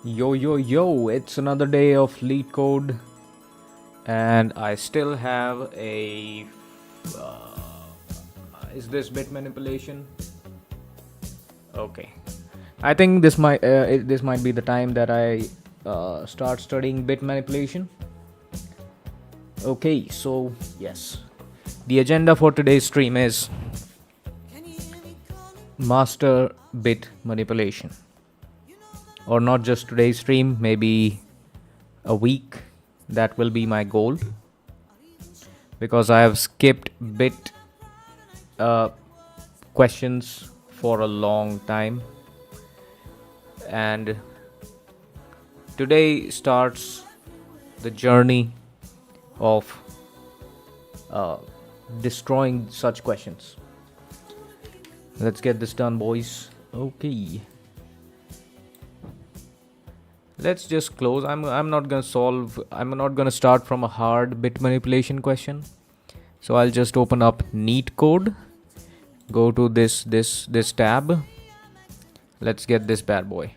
Yo, yo, yo, it's another day of leetcode, and I still have a. Is this bit manipulation? Okay. I think this might be the time that I start studying bit manipulation. Okay, so yes. The agenda for today's stream is master bit manipulation. Or not just today's stream, maybe a week. That will be my goal, because I have skipped bit questions for a long time, and today starts the journey of destroying such questions. Let's get this done, boys. Okay. Let's just close. I'm not gonna start from a hard bit manipulation question. So I'll just open up neat code. Go to this tab. Let's get this bad boy.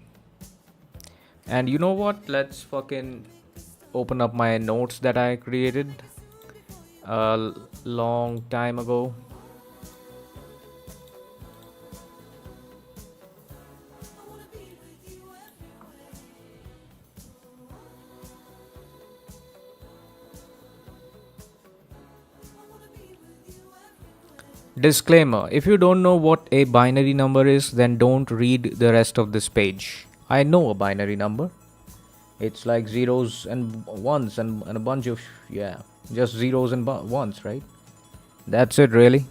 And you know what? Let's fucking open up my notes that I created a long time ago. Disclaimer: if you don't know what a binary number is, then don't read the rest of this page. I know a binary number. It's like zeros and ones and a bunch of, just zeros and ones, right? That's it, really.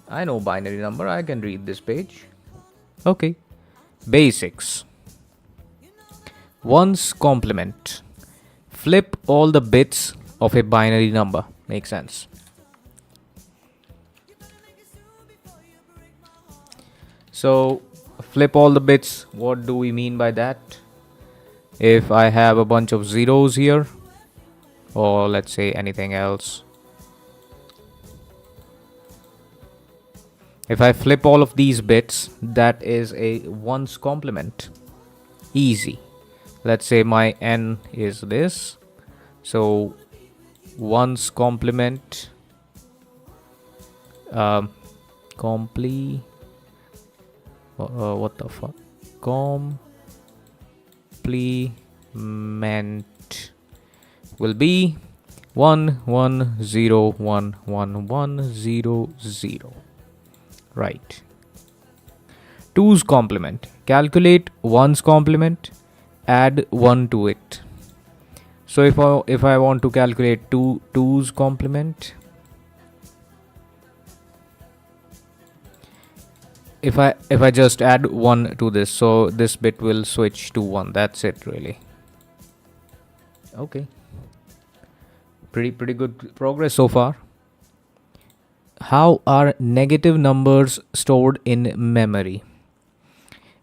I know binary number. I can read this page. Okay. Basics. Ones complement. Flip all the bits of a binary number. Makes sense. So, flip all the bits. What do we mean by that? If I have a bunch of zeros here, or let's say anything else, if I flip all of these bits, that is a ones complement. Easy. Let's say my n is this. So, ones complement what the fuck? Complement will be 1 1 0 1 1 1 0 0. Right. 2's complement. Calculate 1's complement. Add 1 to it. So if I want to calculate 2's complement, if I just add 1 to this, so this bit will switch to 1. That's it, really. Okay. Pretty good progress so far. How are negative numbers stored in memory?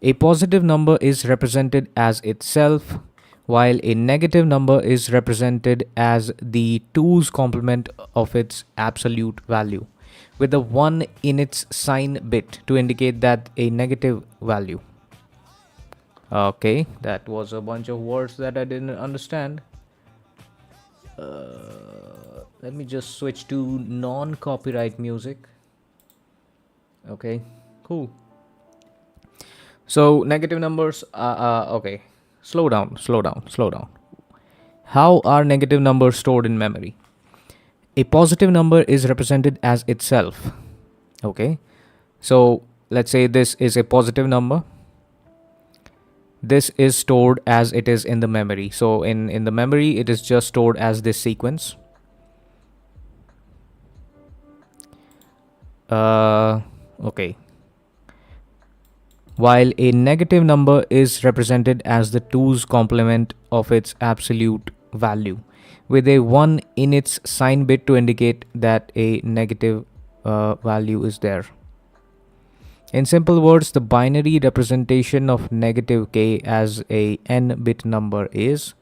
A positive number is represented as itself, while a negative number is represented as the 2's complement of its absolute value, with a 1 in its sign bit to indicate that a negative value. Okay, that was a bunch of words that I didn't understand. Let me just switch to non-copyright music. Okay, cool. So negative numbers, okay. Slow down. How are negative numbers stored in memory? A positive number is represented as itself. Okay. So let's say this is a positive number. This is stored as it is in the memory. So in the memory, it is just stored as this sequence. Okay. While a negative number is represented as the 2's complement of its absolute value, with a 1 in its sign bit to indicate that a negative value is there. In simple words, the binary representation of negative k as a n-bit number is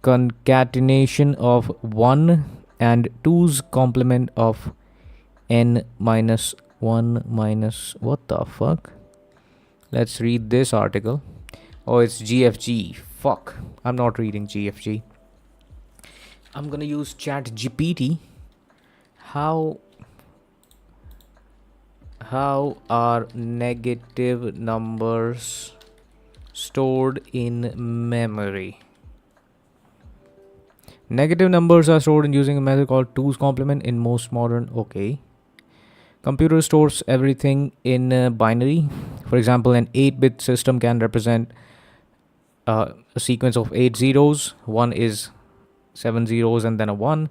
concatenation of 1 and 2's complement of n minus 1 minus what the fuck? Let's read this article. Oh, it's GFG. Fuck. I'm not reading GFG. I'm gonna use Chat GPT. How are negative numbers stored in memory? Negative numbers are stored in using a method called 2's complement in most modern. Okay. Computer stores everything in binary. For example, an 8-bit system can represent a sequence of 8 zeros. One is 7 zeros and then a 1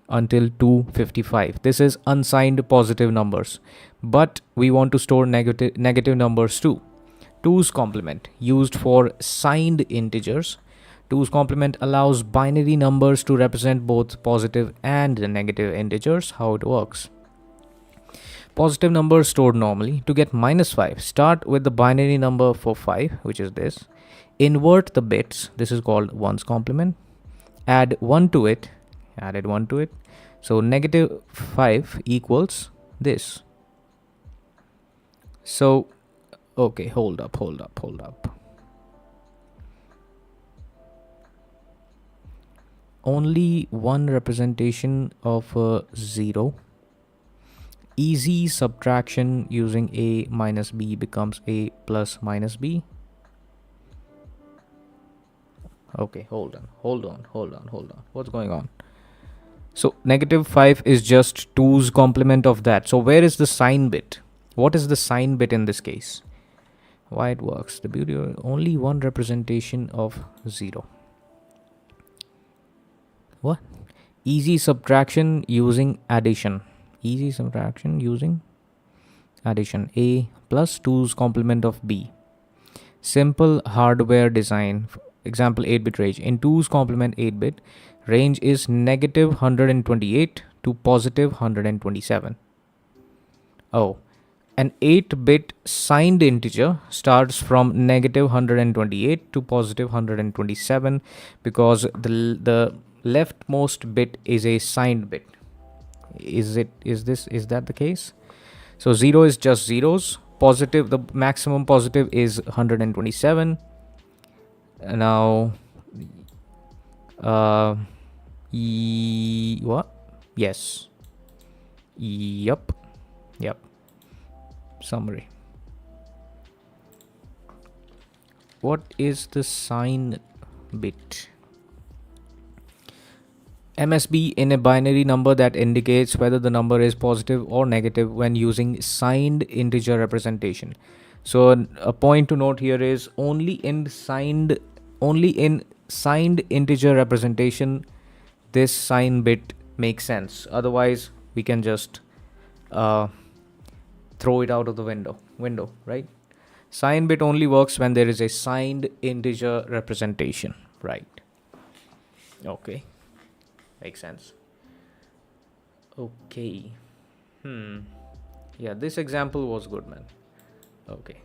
until 255. This is unsigned positive numbers. But we want to store negative numbers too. 2's complement used for signed integers. 2's complement allows binary numbers to represent both positive and negative integers. How it works. Positive numbers stored normally. To get -5, start with the binary number for 5, which is this. Invert the bits. This is called 1's complement. Add 1 to it. Added 1 to it. So -5 equals this. So, okay, hold up. Only one representation of a 0. Easy subtraction using a minus b becomes a plus minus b. Okay, hold on. What's going on? So -5 is just 2's complement of that. So where is the sign bit? What is the sign bit in this case? Why it works? The beauty of only one representation of 0. What? Easy subtraction using addition. Easy subtraction using addition. A plus 2's complement of b. Simple hardware design. Example 8-bit range. In 2's complement 8-bit, range is -128 to +127. Oh, an 8-bit signed integer starts from -128 to +127 because the leftmost bit is a signed bit. Is that the case? So 0 is just zeros. Positive, the maximum positive is 127. Now what? Yes. Yep. Summary. What is the sign bit? MSB in a binary number that indicates whether the number is positive or negative when using signed integer representation. So a point to note here is only in signed integer representation this sign bit makes sense. Otherwise we can just throw it out of the window, right? Sign bit only works when there is a signed integer representation, right? Okay. Makes sense. Okay. Yeah, this example was good, man. Okay.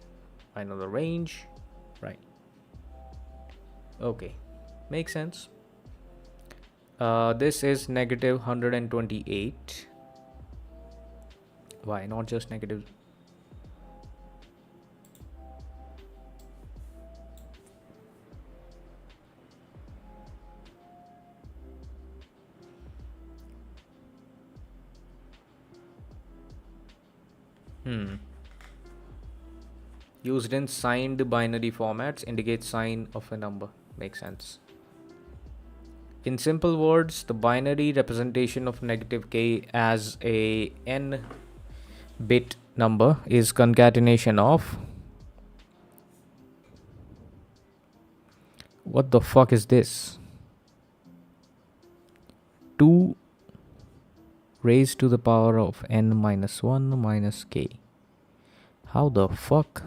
I know the range. Right. Okay. Makes sense. This is -128. Why not just negative? Used in signed binary formats indicates sign of a number. Makes sense. In simple words, the binary representation of -k as a n-bit number is concatenation of... What the fuck is this? 2 raised to the power of n minus 1 minus k. How the fuck?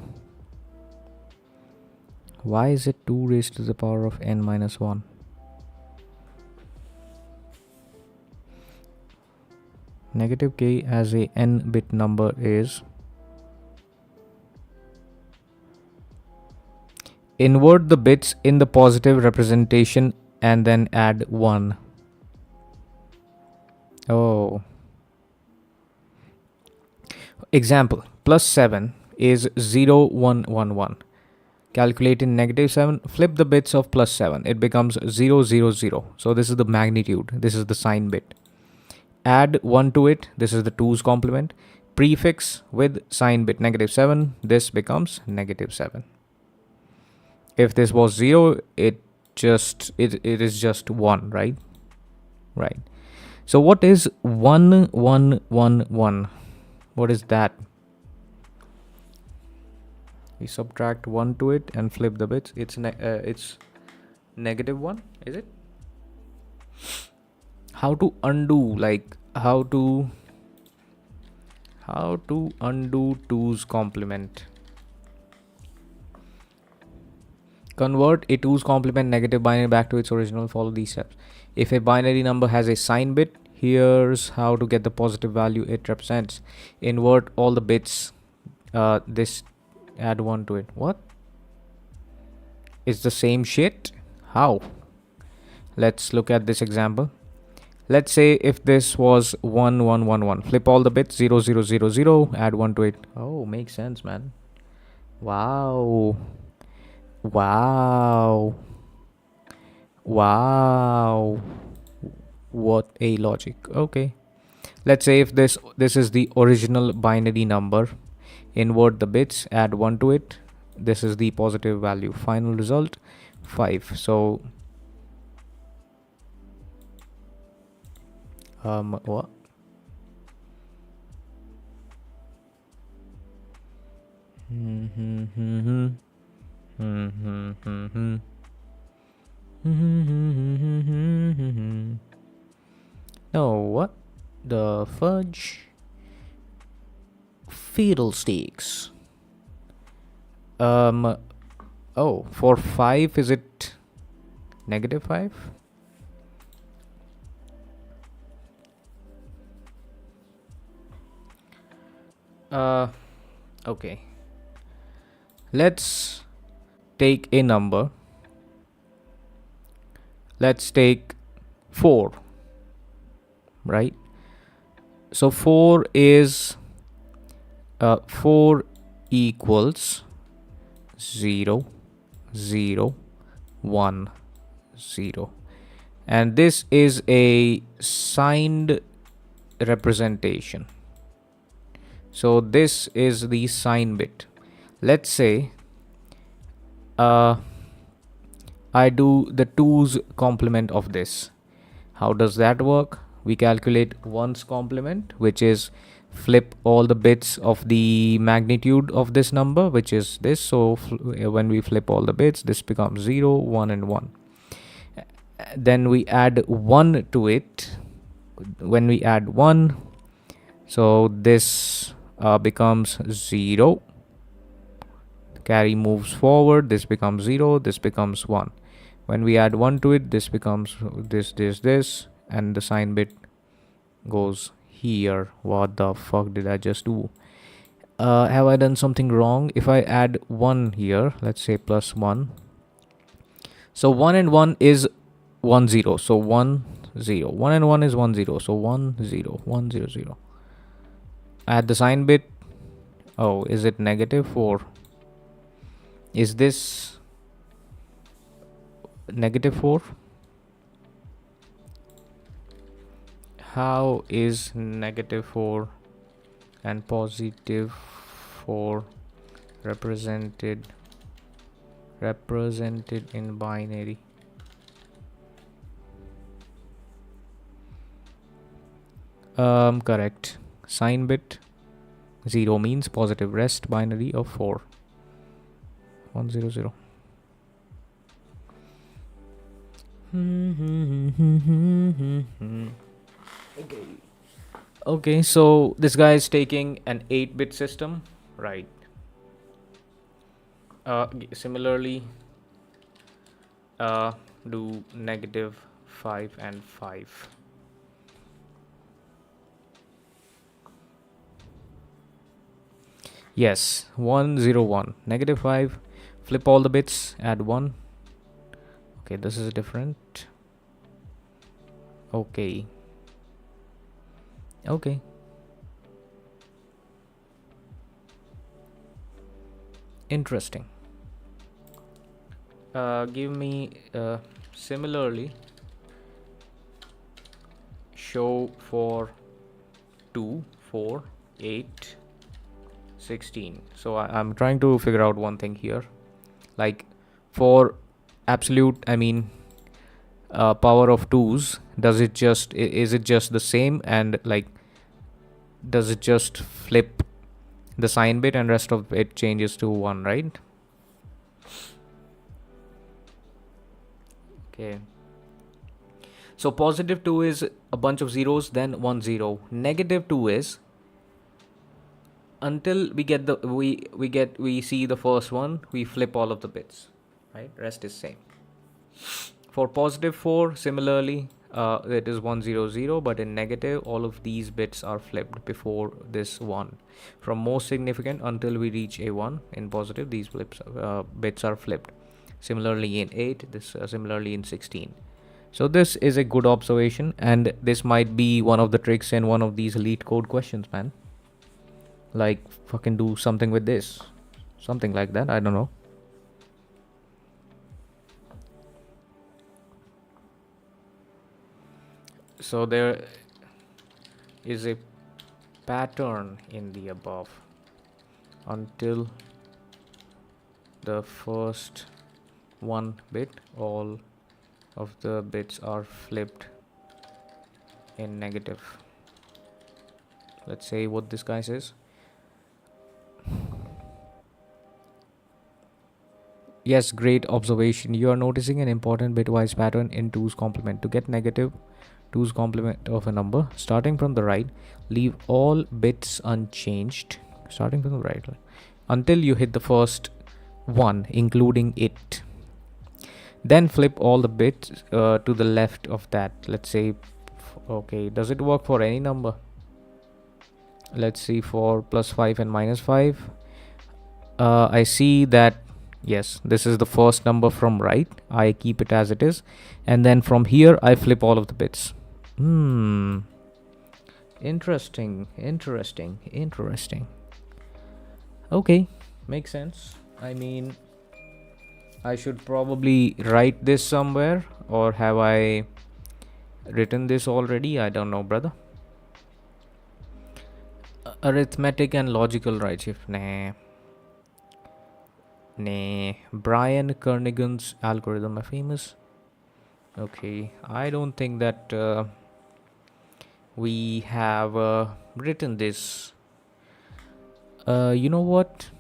Why is it 2 raised to the power of n minus 1? -k as a n-bit number is... Invert the bits in the positive representation and then add 1. Oh. Example, +7 is 0, 1, 1, 1. Calculate in -7, flip the bits of +7. It becomes 0, 0, 0. So this is the magnitude. This is the sign bit. Add 1 to it. This is the 2's complement. Prefix with sign bit -7. This becomes -7. If this was 0, it is just 1, right? Right. So what is 1, 1, 1, 1? What is that? We subtract 1 to it and flip the bits. It's -1, is it? How to undo, like how to undo 2's complement? Convert a 2's complement negative binary back to its original. Follow these steps. If a binary number has a sign bit, here's how to get the positive value it represents. Invert all the bits. This add 1 to it. What? It's the same shit? How? Let's look at this example. Let's say if this was 1, 1, 1, 1. Flip all the bits 0, 0, 0, 0. Add 1 to it. Oh, makes sense, man. Wow. Wow. Wow. What a logic. Okay. Let's say if this is the original binary number. Invert the bits, add 1 to it. This is the positive value. Final result 5. So what? No, what the fudge? Fiddlesticks. Oh, for 5, is it -5? Okay. Let's take a number. Let's take 4, right? So 4 is 4 equals 0, 0, 1, 0. And this is a signed representation. So this is the sign bit. Let's say I do the 2's complement of this. How does that work? We calculate 1's complement, which is flip all the bits of the magnitude of this number, which is this. So when we flip all the bits, this becomes 0, 1, and 1. Then we add 1 to it. When we add 1, so this becomes 0. Carry moves forward. This becomes 0. This becomes 1. When we add 1 to it, this becomes this, and the sign bit goes here. What the fuck did I just do? Have I done something wrong? If I add 1 here, let's say +1. So 1 and 1 is 1, 0. So 1, 0. 1 and 1 is 1, 0. So 1, 0. 1, 0, 0. Add the sign bit. Oh, is it -4? Is this -4? How is -4 and +4 represented in binary? Correct. Sign bit 0 means positive rest binary of 4. 1, 0, 0. Okay, so this guy is taking an 8-bit system, right? Similarly, do -5 and 5. Yes, 1, 0, 1. -5. Flip all the bits, add 1. Okay, this is different. Okay. Interesting. Give me similarly show for 2, 4, 8, 16. So I'm trying to figure out one thing here. Like for absolute, I mean, power of 2's, does it just, is it just the same, and like does it just flip the sign bit and rest of it changes to 1, right? Okay. So positive 2 is a bunch of zeros, then 1 0. Negative 2 is until we get the we see the first one, we flip all of the bits, right? Rest is same. For positive 4, similarly, it is 1 0 0, but in negative, all of these bits are flipped before this 1. From most significant until we reach a 1 in positive, these bits are flipped. Similarly in 8, this similarly in 16. So this is a good observation, and this might be one of the tricks in one of these LeetCode questions, man. Like fucking do something with this, something like that, I don't know. So there is a pattern in the above until the first 1 bit, all of the bits are flipped in negative. Let's say what this guy says. Yes, great observation. You are noticing an important bitwise pattern in 2's complement. To get negative 2's complement of a number, starting from the right, leave all bits unchanged, starting from the right, until you hit the first 1, including it. Then flip all the bits to the left of that. Let's say, okay, does it work for any number? Let's see, for plus 5 and minus 5. I see that, yes, this is the first number from right. I keep it as it is. And then from here, I flip all of the bits. Interesting. Okay, makes sense. I mean, I should probably write this somewhere, or have I written this already? I don't know, brother. Arithmetic and logical right shift. Nah. Brian Kernighan's algorithm are famous. Okay, I don't think that we have written this. You know what?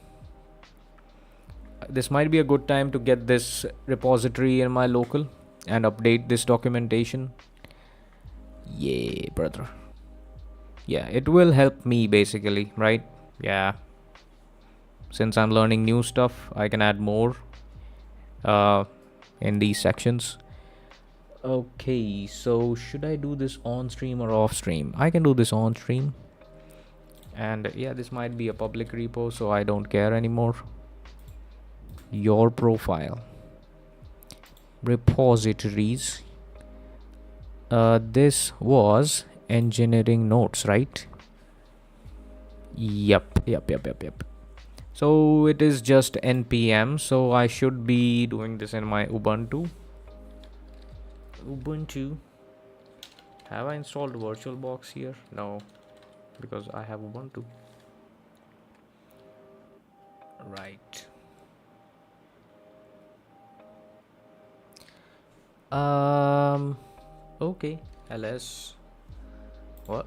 This might be a good time to get this repository in my local and update this documentation. Yeah, brother. Yeah, it will help me basically, right? Yeah. Since I'm learning new stuff, I can add more in these sections. Okay, so should I do this on stream or off stream? I can do this on stream. And yeah, this might be a public repo, so I don't care anymore. Your profile. Repositories. This was engineering notes, right? Yep. So it is just npm, so I should be doing this in my Ubuntu. Have I installed VirtualBox here? No, because I have Ubuntu. Right. Okay, ls, what,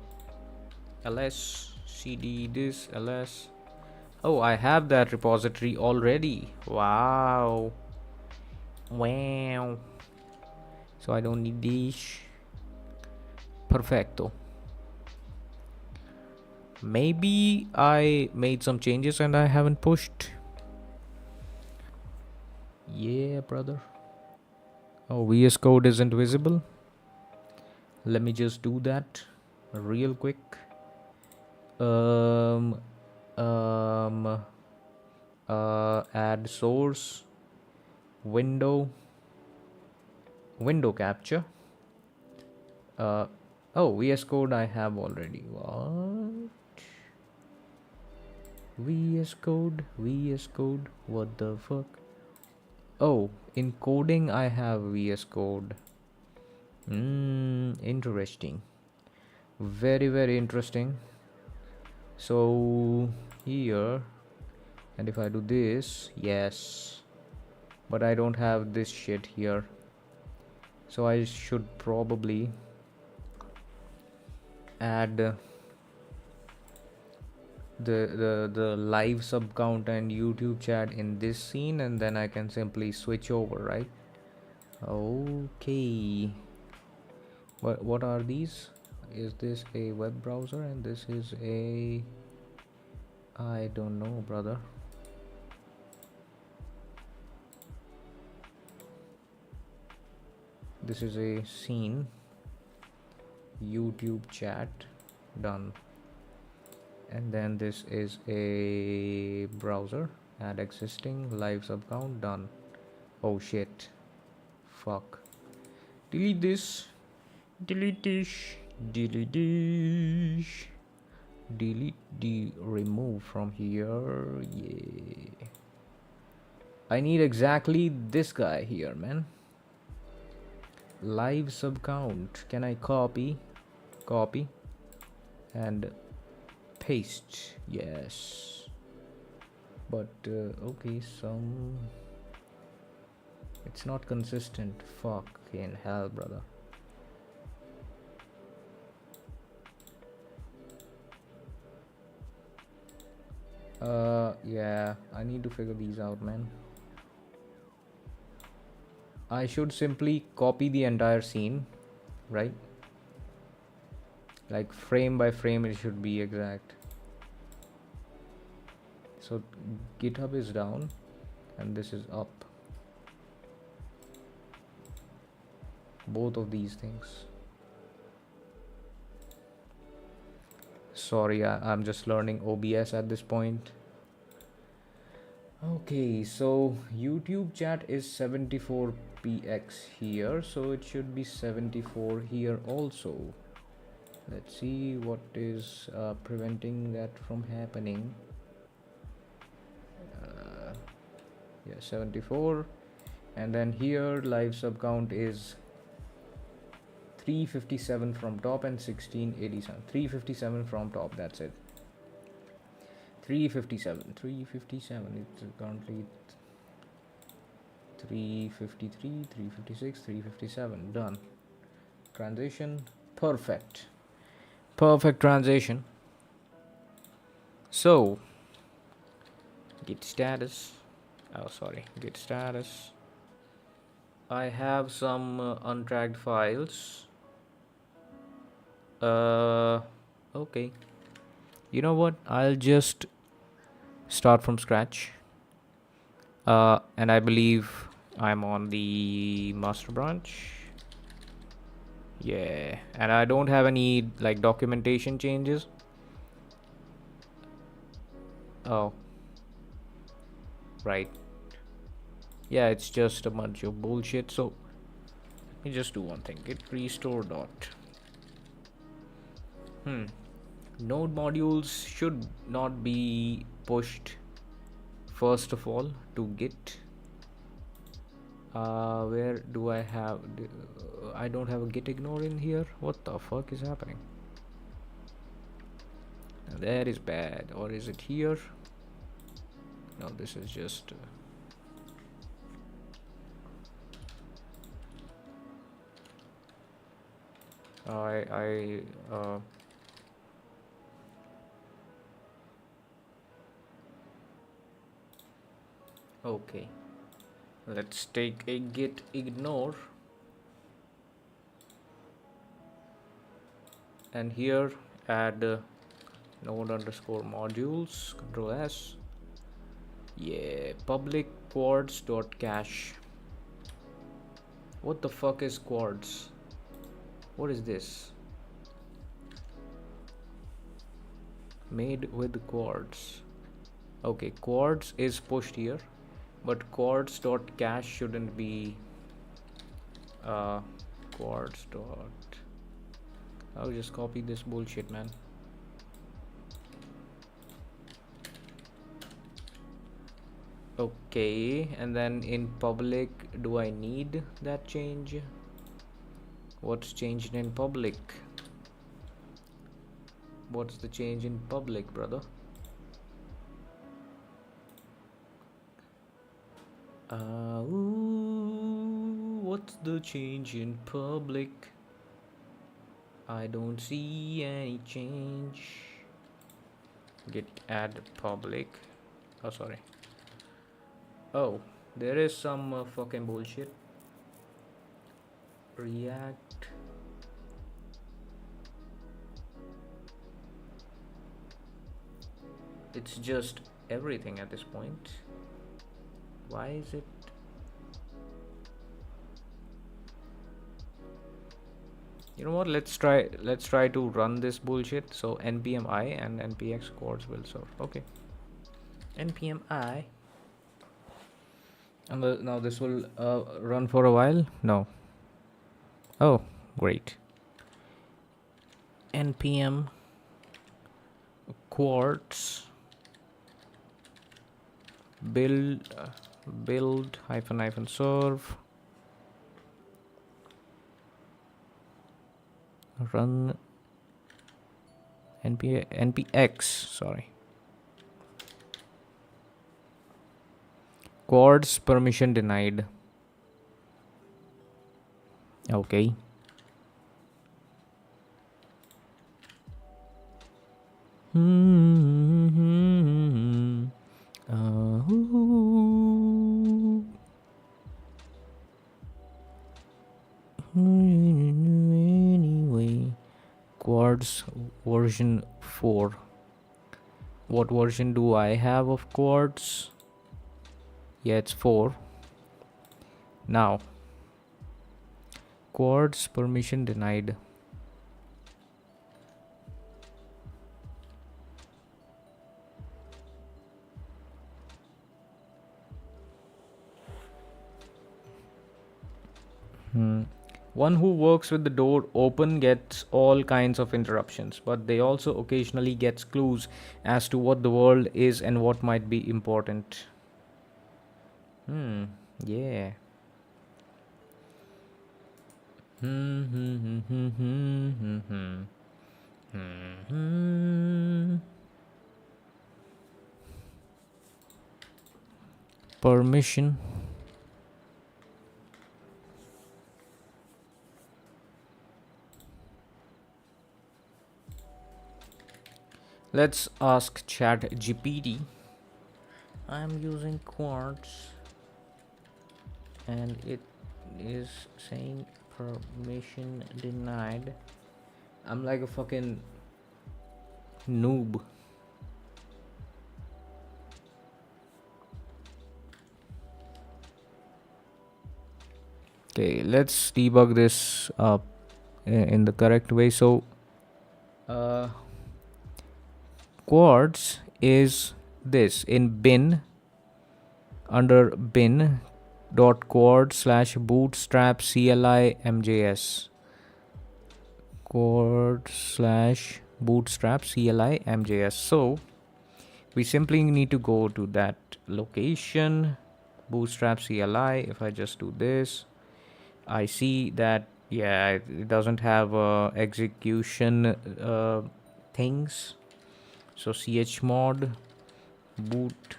ls cd this ls. Oh, I have that repository already. Wow. So I don't need this. Perfecto. Maybe I made some changes and I haven't pushed. Yeah, brother. Oh, VS Code isn't visible. Let me just do that real quick. Add source, window capture. Oh, VS Code I have already. What? VS Code, what the fuck? Oh, in coding I have VS Code. Interesting. Very interesting. So here, and if I do this, yes, but I don't have this shit here, so I should probably add the live sub count and YouTube chat in this scene, and then I can simply switch over, right? Okay. What are these? Is this a web browser and this is a, I don't know, brother. This is a scene. YouTube chat, done. And then this is a browser, add existing, live sub count, done. Oh shit, fuck. Delete this, delete this, delete this, delete the remove from here. Yeah, I need exactly this guy here, man. Live sub count. Can I copy and paste? Yes, but okay, it's not consistent. Fucking hell, brother. Yeah, I need to figure these out, man. I should simply copy the entire scene, right? Like frame by frame it should be exact. So GitHub is down and this is up. Both of these things. Sorry, I'm just learning OBS at this point. Okay, so YouTube chat is 74px here, so it should be 74 here also. Let's see what is preventing that from happening. Yeah, 74, and then here live sub count is 357 from top and 1687. 357 from top, that's it. 357. It's currently 353, 356, 357. Done. Transition. Perfect transition. So git status. Git status. I have some untracked files. Okay, you know what, I'll just start from scratch, and I believe I'm on the master branch. Yeah, and I don't have any like documentation changes. Oh, right. Yeah, it's just a bunch of bullshit. So let me just do one thing. Git restore dot. Node modules should not be pushed first of all to Git. Where do I have? I don't have a Git ignore in here. What the fuck is happening? That is bad. Or is it here? No, this is just. Okay, let's take a git ignore, and here add node underscore modules, control S. Yeah, public quads dot cache. What the fuck is quads? What is this? Made with quads. Okay, quads is pushed here, but quads dot cache shouldn't be quads dot. I'll just copy this bullshit, man. Okay, and then in public, do I need that change? What's changed in public? What's the change in public, brother? What's the change in public? I don't see any change. Git add public. Oh, sorry. Oh, there is some fucking bullshit. React. It's just everything at this point. Why is it? You know what? Let's try to run this bullshit. So npm I and npx chords will serve. Okay. npm I. And now this will run for a while. No. Oh, great. npm quartz build hyphen serve run npx, sorry, quartz permission denied. Okay. Anyway, Quartz version 4. What version do I have of Quartz? Yeah, it's 4. Now, Quartz permission denied. One who works with the door open gets all kinds of interruptions, but they also occasionally gets clues as to what the world is and what might be important. Yeah. Permission. Let's ask ChatGPT. I'm using Quartz and it is saying permission denied. I'm like a fucking noob. Okay, let's debug this in the correct way. So Quartz is this in bin under bin dot quartz slash bootstrap CLI MJS. Quartz slash bootstrap CLI MJS. So we simply need to go to that location, bootstrap CLI. If I just do this, I see that, yeah, it doesn't have execution things. So chmod boot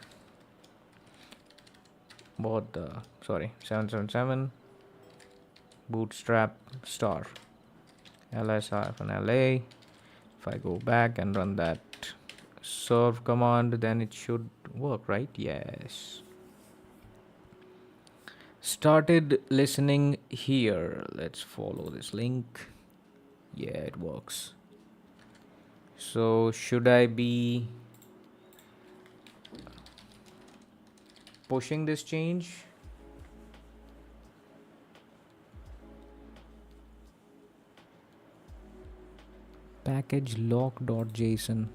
bought the 777 bootstrap star ls-la. If I go back and run that serve command, then it should work, right? Yes. Started listening here. Let's follow this link. Yeah, it works. So should I be pushing this change? Package lock.json.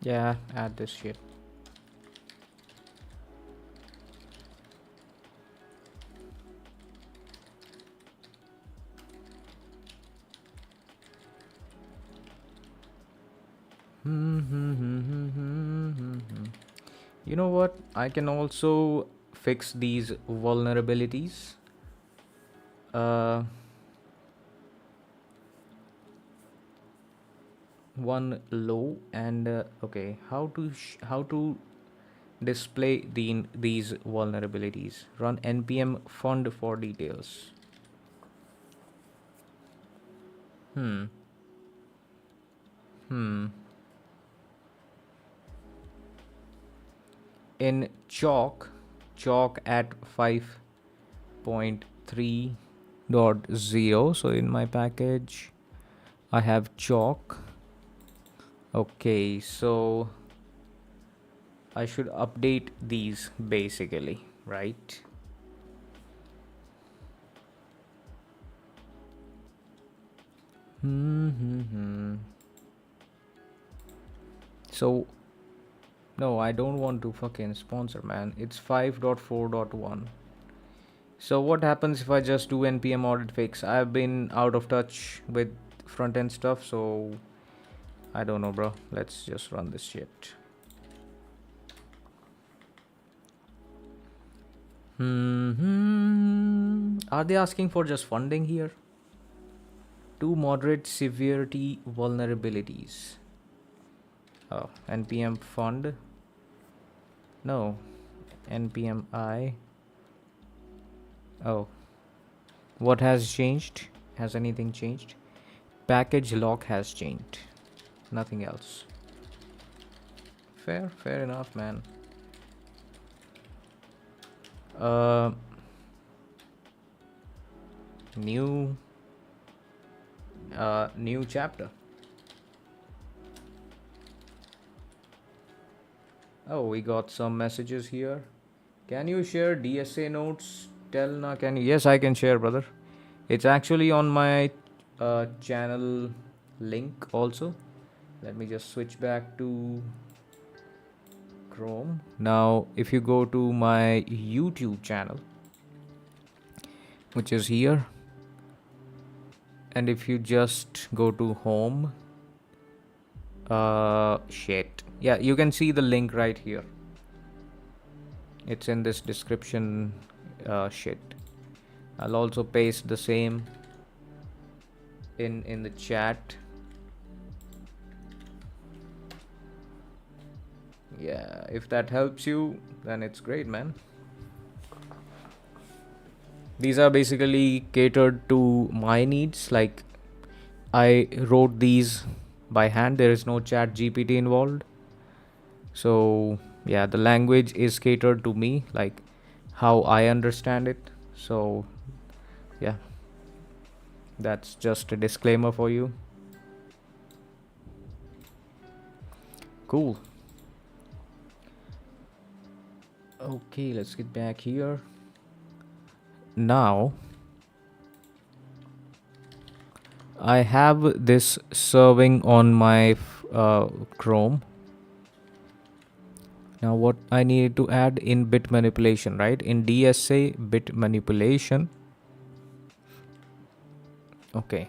Yeah, add this shit. You know what? I can also fix these vulnerabilities. One low and okay. How to display these vulnerabilities? Run npm fund for details. Hmm. Hmm. In chalk at 5.3.0. So in my package I have chalk. Okay, so I should update these basically, right? So no, I don't want to fucking sponsor, man. It's 5.4.1. So what happens if I just do npm audit fix? I've been out of touch with front end stuff, so I don't know, bro. Let's just run this shit. Are they asking for just funding here? Two moderate severity vulnerabilities. Oh, npm fund. No, npm I. Oh, what has changed? Has anything changed? Package lock has changed. Nothing else. Fair enough, man. Uh, new new chapter. Oh, we got some messages here. Can you share DSA notes? Telna, can you? Yes, I can share, brother. It's actually on my channel link also. Let me just switch back to Chrome. Now, if you go to my YouTube channel, which is here, and if you just go to home, shit. Yeah, you can see the link right here. It's in this description shit. I'll also paste the same in the chat. Yeah, if that helps you, then it's great, man. These are basically catered to my needs. Like, I wrote these by hand. There is no chat GPT involved. So yeah, the language is catered to me, like how I understand it. So yeah, that's just a disclaimer for you. Cool. Okay, let's get back here. Now I have this serving on my Chrome. Now what I needed to add in bit manipulation, right? In DSA bit manipulation. Okay.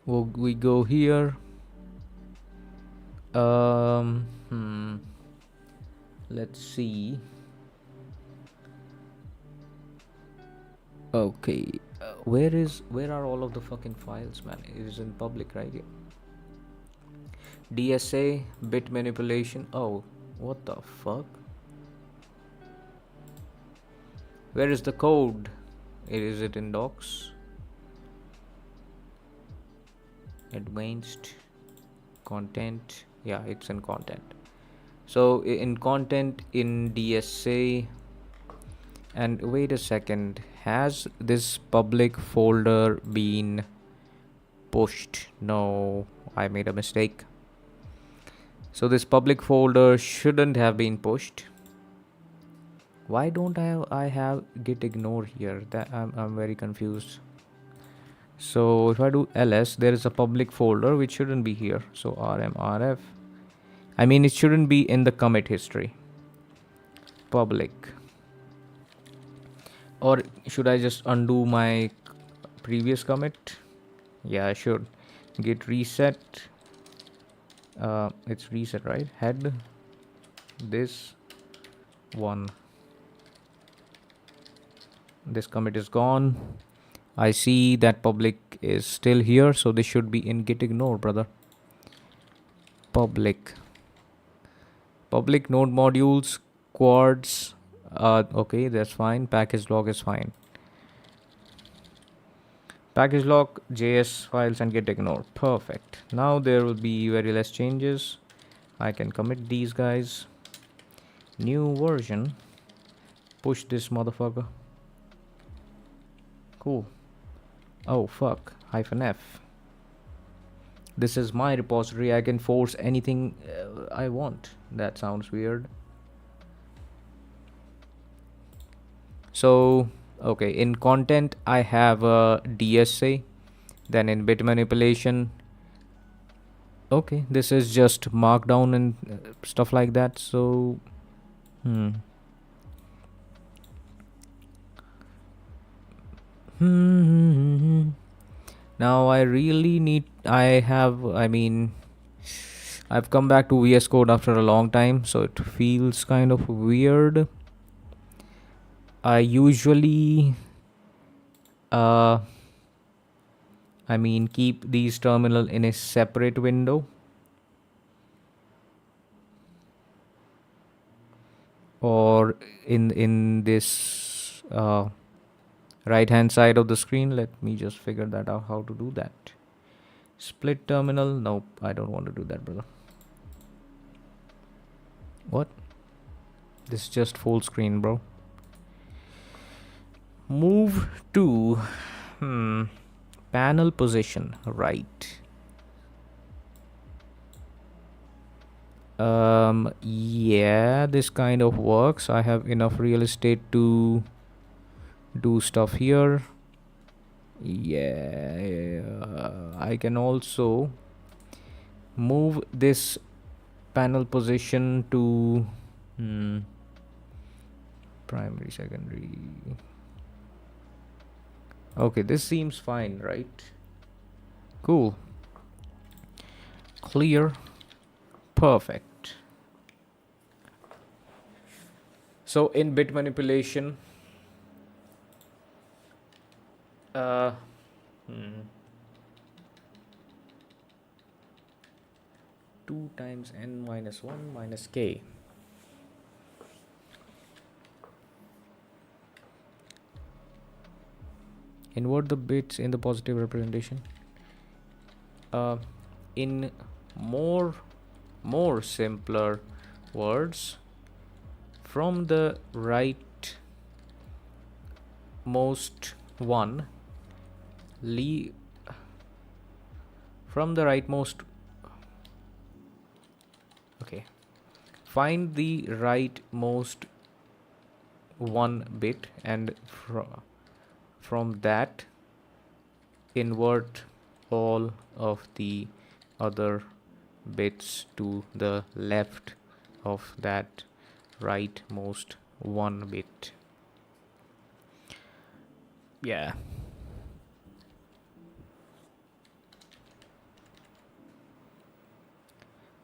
We go here. Let's see. Okay, where are all of the fucking files, man? It is in public, right? Yeah. DSA bit manipulation. Oh, what the fuck? Where is the code? Is it in docs? Advanced content. Yeah, it's in content. So in content in DSA. And wait a second, has this public folder been pushed? No, I made a mistake. So this public folder shouldn't have been pushed. Why don't I have git ignore here? That I'm very confused. So if I do ls, there is a public folder which shouldn't be here. So rmrf. I mean, it shouldn't be in the commit history. Public. Or should I just undo my previous commit? Yeah, I should. Git reset. It's reset, right? Head this one. This commit is gone. I see that public is still here, so this should be in git ignore, brother. Public node modules, quads. Okay, that's fine. Package log is fine. Package log, JS files, and git ignore. Perfect. Now there will be very less changes. I can commit these guys. New version. Push this motherfucker. Cool. Oh fuck. -F. This is my repository. I can force anything I want. That sounds weird. So, okay, in content I have a DSA. Then in bit manipulation, okay, this is just markdown and stuff like that. So, now I really need, I've come back to VS Code after a long time, so it feels kind of weird. I usually keep these terminal in a separate window, or in this right hand side of the screen. Let me just figure that out, how to do that. Split terminal. Nope, I don't want to do that, brother. What? This is just full screen, bro. Move to panel position right. Yeah, this kind of works. I have enough real estate to do stuff here. Yeah, I can also move this panel position to primary, secondary. Okay, this seems fine, right? Cool. Clear. Perfect. So in bit manipulation, 2 times n minus 1 minus k. Invert the bits in the positive representation. In more simpler words, from the right most one, from the rightmost, okay, find the rightmost one bit, and from that invert all of the other bits to the left of that rightmost one bit. Yeah.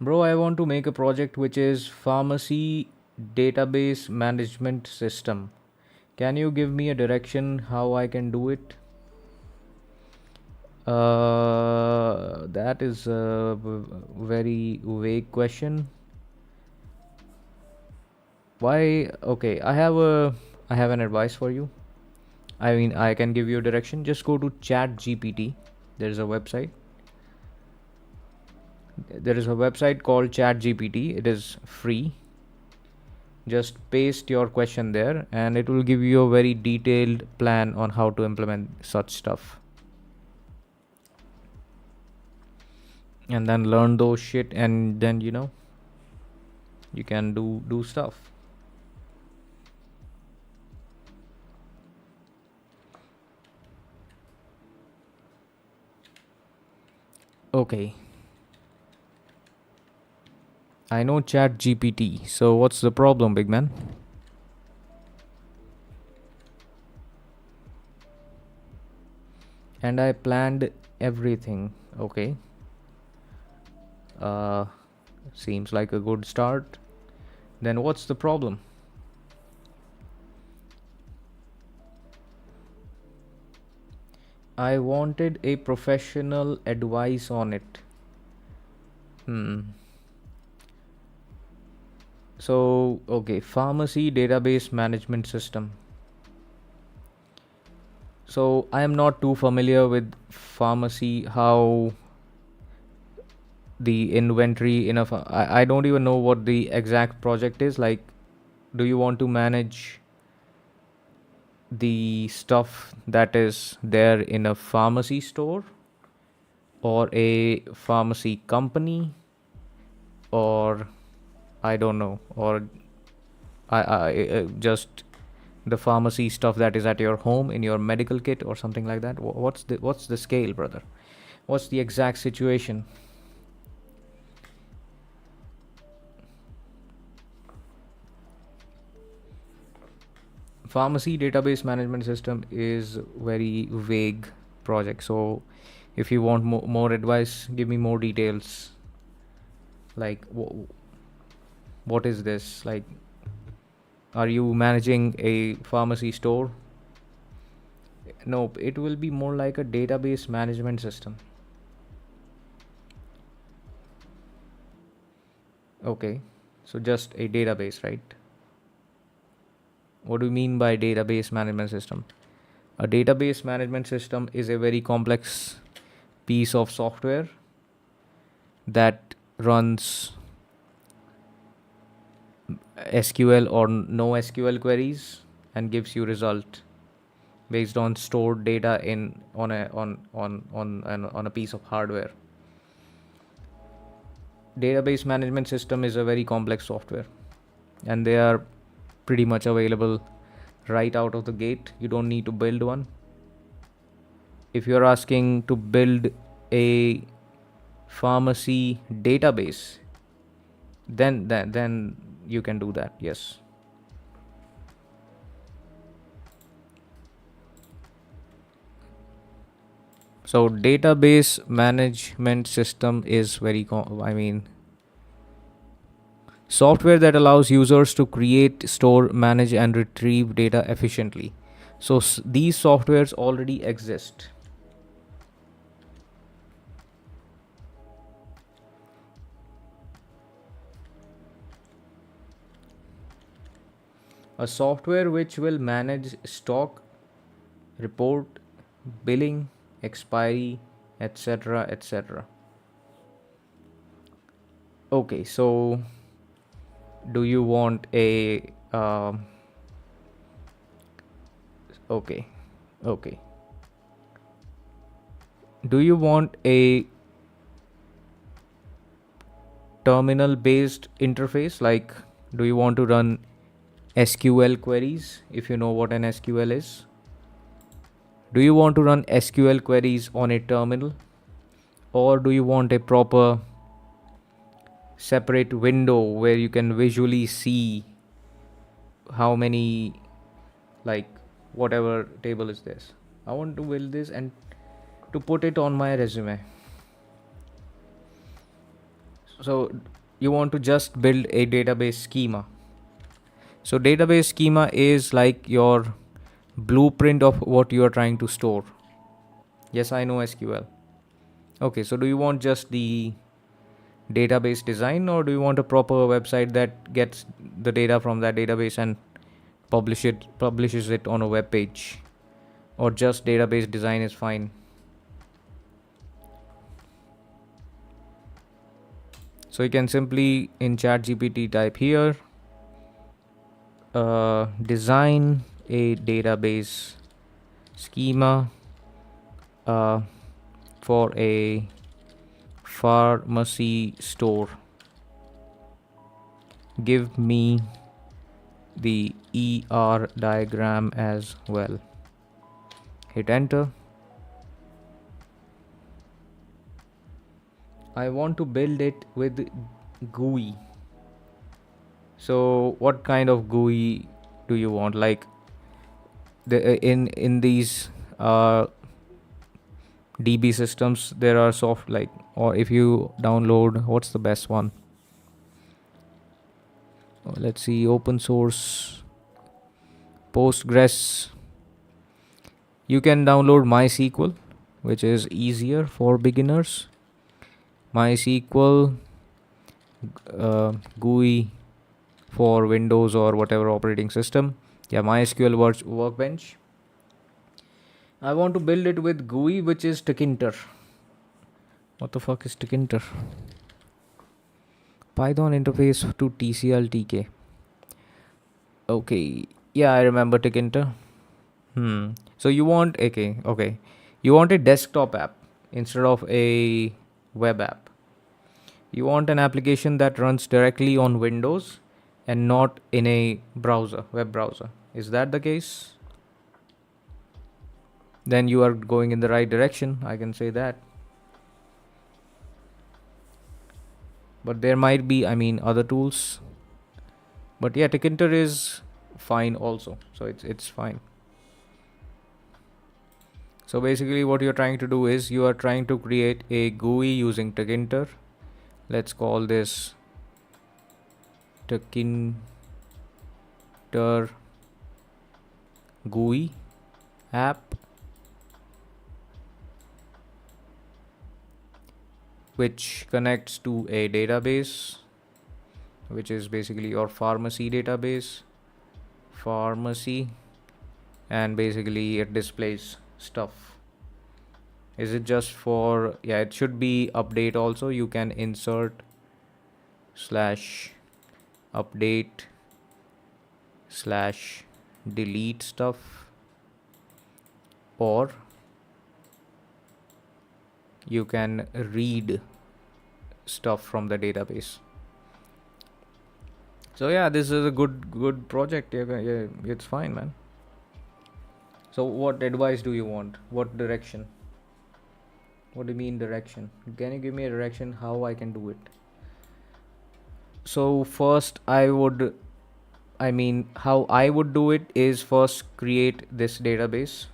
Bro, I want to make a project which is pharmacy database management system. Can you give me a direction how I can do it? That is a very vague question. Why? Okay, I have an advice for you. I can give you a direction. Just go to ChatGPT. There is a website. There is a website called ChatGPT. It is free. Just paste your question there, and it will give you a very detailed plan on how to implement such stuff. And then learn those shit, and then you can do stuff. Okay, I know ChatGPT, so what's the problem, big man? And I planned everything. Okay, Seems like a good start. Then what's the problem? I wanted a professional advice on it. So, okay, pharmacy database management system. So, I am not too familiar with pharmacy, how the inventory in I don't even know what the exact project is. Like, do you want to manage the stuff that is there in a pharmacy store or a pharmacy company, or I don't know, or just the pharmacy stuff that is at your home in your medical kit or something like that? What's the scale, brother? What's the exact situation? Pharmacy database management system is very vague project. So if you want more advice, give me more details. Like what is this? Like, are you managing a pharmacy store? No, it will be more like a database management system. Okay, so just a database, right? What do you mean by database management system? A database management system is a very complex piece of software that runs SQL or no SQL queries and gives you result based on stored data in on a piece of hardware. Database management system is a very complex software, and they are pretty much available right out of the gate. You don't need to build one. If you're asking to build a pharmacy database, then you can do that, yes. So database management system is very software that allows users to create, store, manage and retrieve data efficiently. So these softwares already exist. A software which will manage stock, report, billing, expiry, etc., etc. Okay, so do you want a okay, okay, do you want a terminal based interface? Like, do you want to run SQL queries? If you know what an SQL is, do you want to run SQL queries on a terminal, or do you want a proper separate window where you can visually see how many, like, whatever table is this? I want to build this and to put it on my resume. So you want to just build a database schema. So database schema is like your blueprint of what you are trying to store. Yes, I know SQL. Okay, so do you want just the database design, or do you want a proper website that gets the data from that database and publishes it on a web page, or just database design is fine? So you can simply in ChatGPT type here design a database schema for a pharmacy store. Give me the ER diagram as well. Hit enter. I want to build it with GUI. So what kind of GUI do you want? Like in these DB systems, there are or if you download, what's the best one? let's see, open source Postgres. You can download MySQL, which is easier for beginners. MySQL GUI for Windows or whatever operating system. Yeah, MySQL Workbench. I want to build it with GUI, which is Tkinter. What the fuck is Tkinter? Python interface to TCL/TK. Okay, yeah, I remember Tkinter. So you want okay. You want a desktop app instead of a web app. You want an application that runs directly on Windows and not in a browser, web browser. Is that the case? Then you are going in the right direction, I can say that. But there might be, other tools. But yeah, Tkinter is fine also. So it's fine. So basically what you're trying to do is you are trying to create a GUI using Tkinter. Let's call this Tkinter GUI app, which connects to a database, which is basically your pharmacy database, pharmacy, and basically it displays stuff. Is it just for, yeah, it should be update also. You can insert /update /delete stuff, or you can read stuff from the database. So yeah, this is a good project. Yeah, it's fine, man. So what advice do you want? What direction? What do you mean direction? Can you give me a direction how I can do it? So first how I would do it is first create this database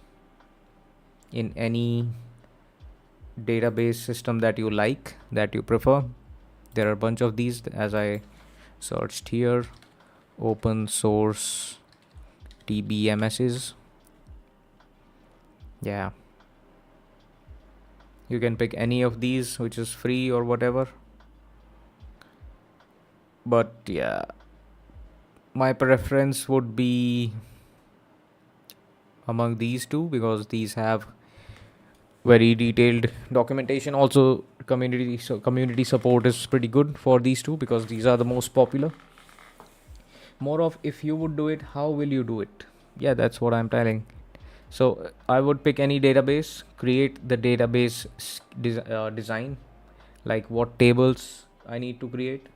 in any database system that you like, that you prefer. There are a bunch of these as I searched here. Open source DBMSs. Yeah. You can pick any of these which is free or whatever. But yeah, my preference would be among these two because these have very detailed documentation. Also, community support is pretty good for these two because these are the most popular. More of if you would do it, how will you do it? Yeah, that's what I'm telling. So I would pick any database, create the database design, like what tables I need to create.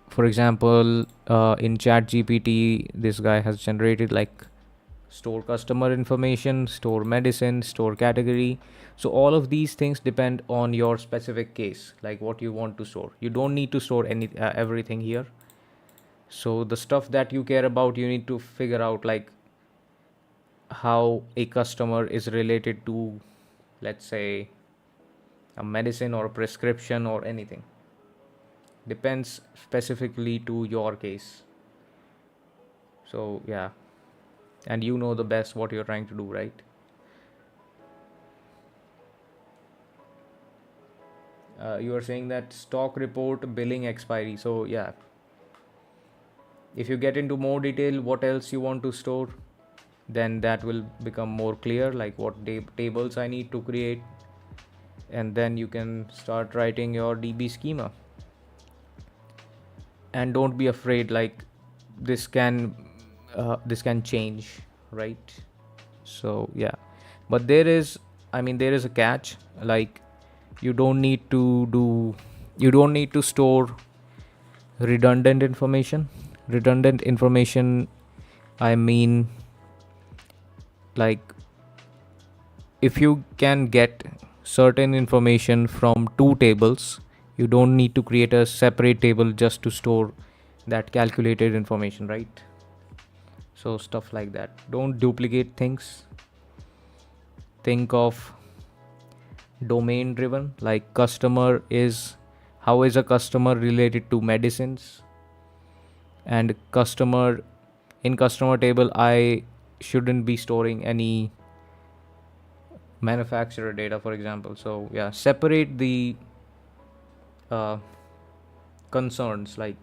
For example, in ChatGPT, this guy has generated like store customer information, store medicine, store category. So all of these things depend on your specific case, like what you want to store. You don't need to store everything here. So the stuff that you care about, you need to figure out like how a customer is related to, let's say, a medicine or a prescription or anything. Depends specifically to your case. So yeah, and you know the best what you're trying to do, right? You are saying that stock report billing expiry. So yeah, if you get into more detail what else you want to store, then that will become more clear, like what tables I need to create, and then you can start writing your DB schema. And don't be afraid, like this can change, right? So yeah, but there is a catch. Like you don't need to store redundant information. I mean, like if you can get certain information from two tables, you don't need to create a separate table just to store that calculated information, right? So stuff like that. Don't duplicate things. Think of domain driven, like how is a customer related to medicines? And customer table, I shouldn't be storing any manufacturer data, for example. So yeah, separate the uh, concerns. Like,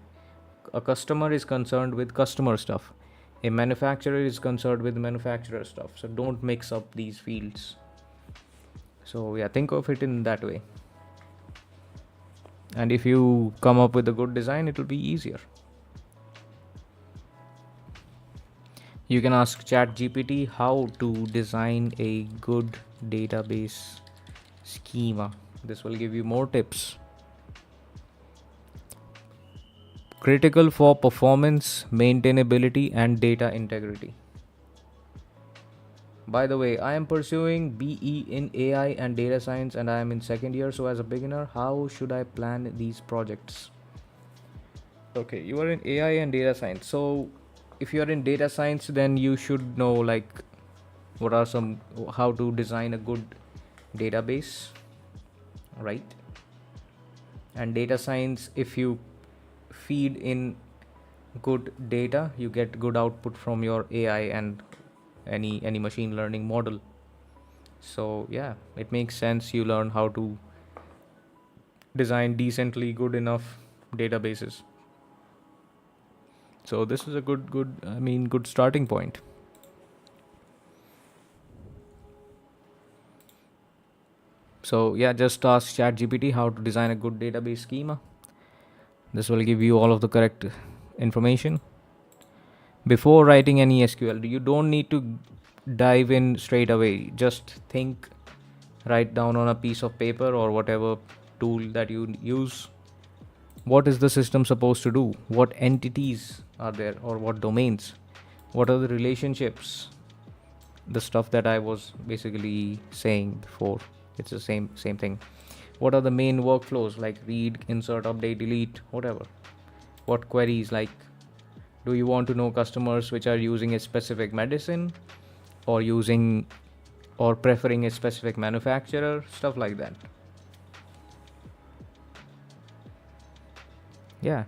a customer is concerned with customer stuff, a manufacturer is concerned with manufacturer stuff, so don't mix up these fields. So yeah, think of it in that way, and if you come up with a good design, it will be easier. You can ask ChatGPT how to design a good database schema. This will give you more tips. Critical for performance, maintainability, and data integrity. By the way, I am pursuing BE in AI and data science, and I am in second year. So as a beginner, how should I plan these projects? Okay, you are in AI and data science. So if you are in data science, then you should know like what are some how to design a good database, right? And data science, if you feed in good data, you get good output from your AI and any machine learning model. So yeah, it makes sense you learn how to design decently good enough databases. So this is a good starting point. So yeah, just ask ChatGPT how to design a good database schema. This will give you all of the correct information. Before writing any SQL, you don't need to dive in straight away. Just think, write down on a piece of paper or whatever tool that you use. What is the system supposed to do? What entities are there, or what domains? What are the relationships? The stuff that I was basically saying before. It's the same thing. What are the main workflows, like read, insert, update, delete, whatever? What queries, like, do you want to know customers which are using a specific medicine, or using or preferring a specific manufacturer, stuff like that. Yeah.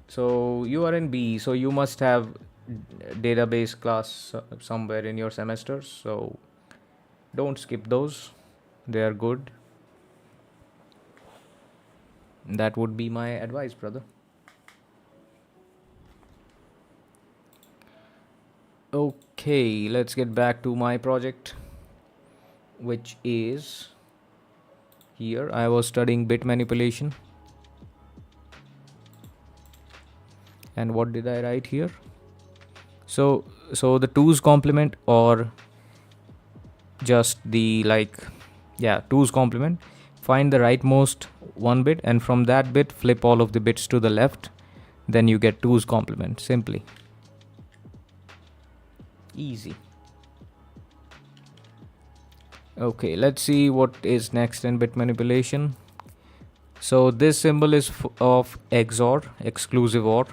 So you are in B, so you must have database class somewhere in your semesters. So don't skip those, they are good. That would be my advice, brother. Okay, let's get back to my project, which is here. I was studying bit manipulation. And what did I write here? So the twos complement, or just the like, yeah, twos complement. Find the rightmost one bit, and from that bit flip all of the bits to the left, then you get twos complement. Simply easy. Okay, let's see what is next in bit manipulation. So this symbol is of XOR, exclusive OR.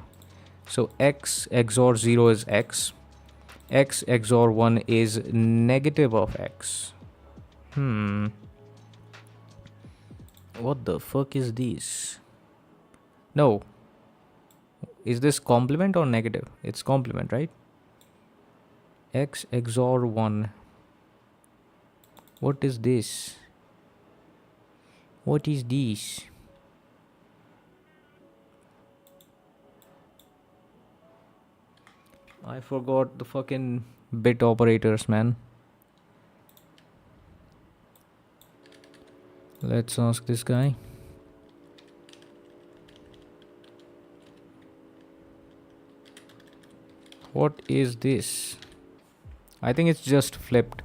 So X XOR 0 is X. X XOR 1 is negative of X. What the fuck is this? No. Is this complement or negative? It's complement, right? X XOR 1. What is this? What is this? I forgot the fucking bit operators, man. Let's ask this guy. What is this? I think it's just flipped.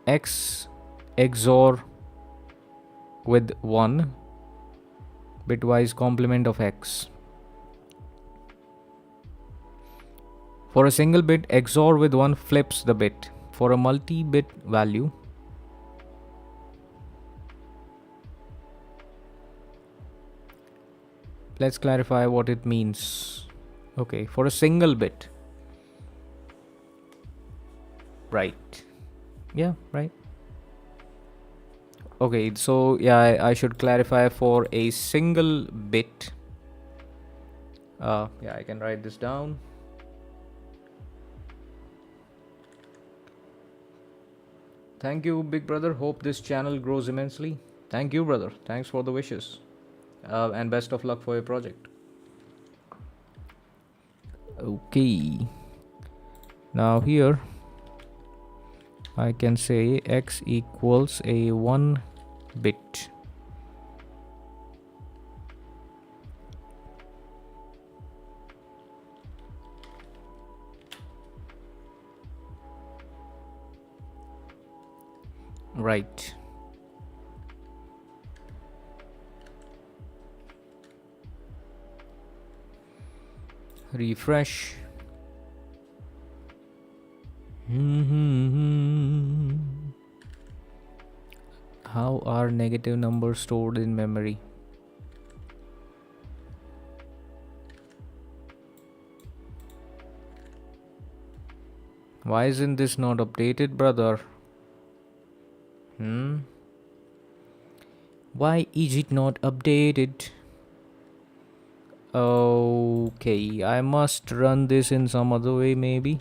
X XOR with 1, bitwise complement of X. For a single bit, XOR with 1 flips the bit. For a multi-bit value, let's clarify what it means. Okay, for a single bit. Right. Yeah, right. Okay, so yeah, I should clarify for a single bit. Yeah, I can write this down. Thank you, big brother. Hope this channel grows immensely. Thank you, brother. Thanks for the wishes. And best of luck for your project. Okay. Now here I can say x equals a 1 bit. Right. Refresh. How are negative numbers stored in memory? Why isn't this not updated, brother? Why is it not updated? Okay, I must run this in some other way, maybe.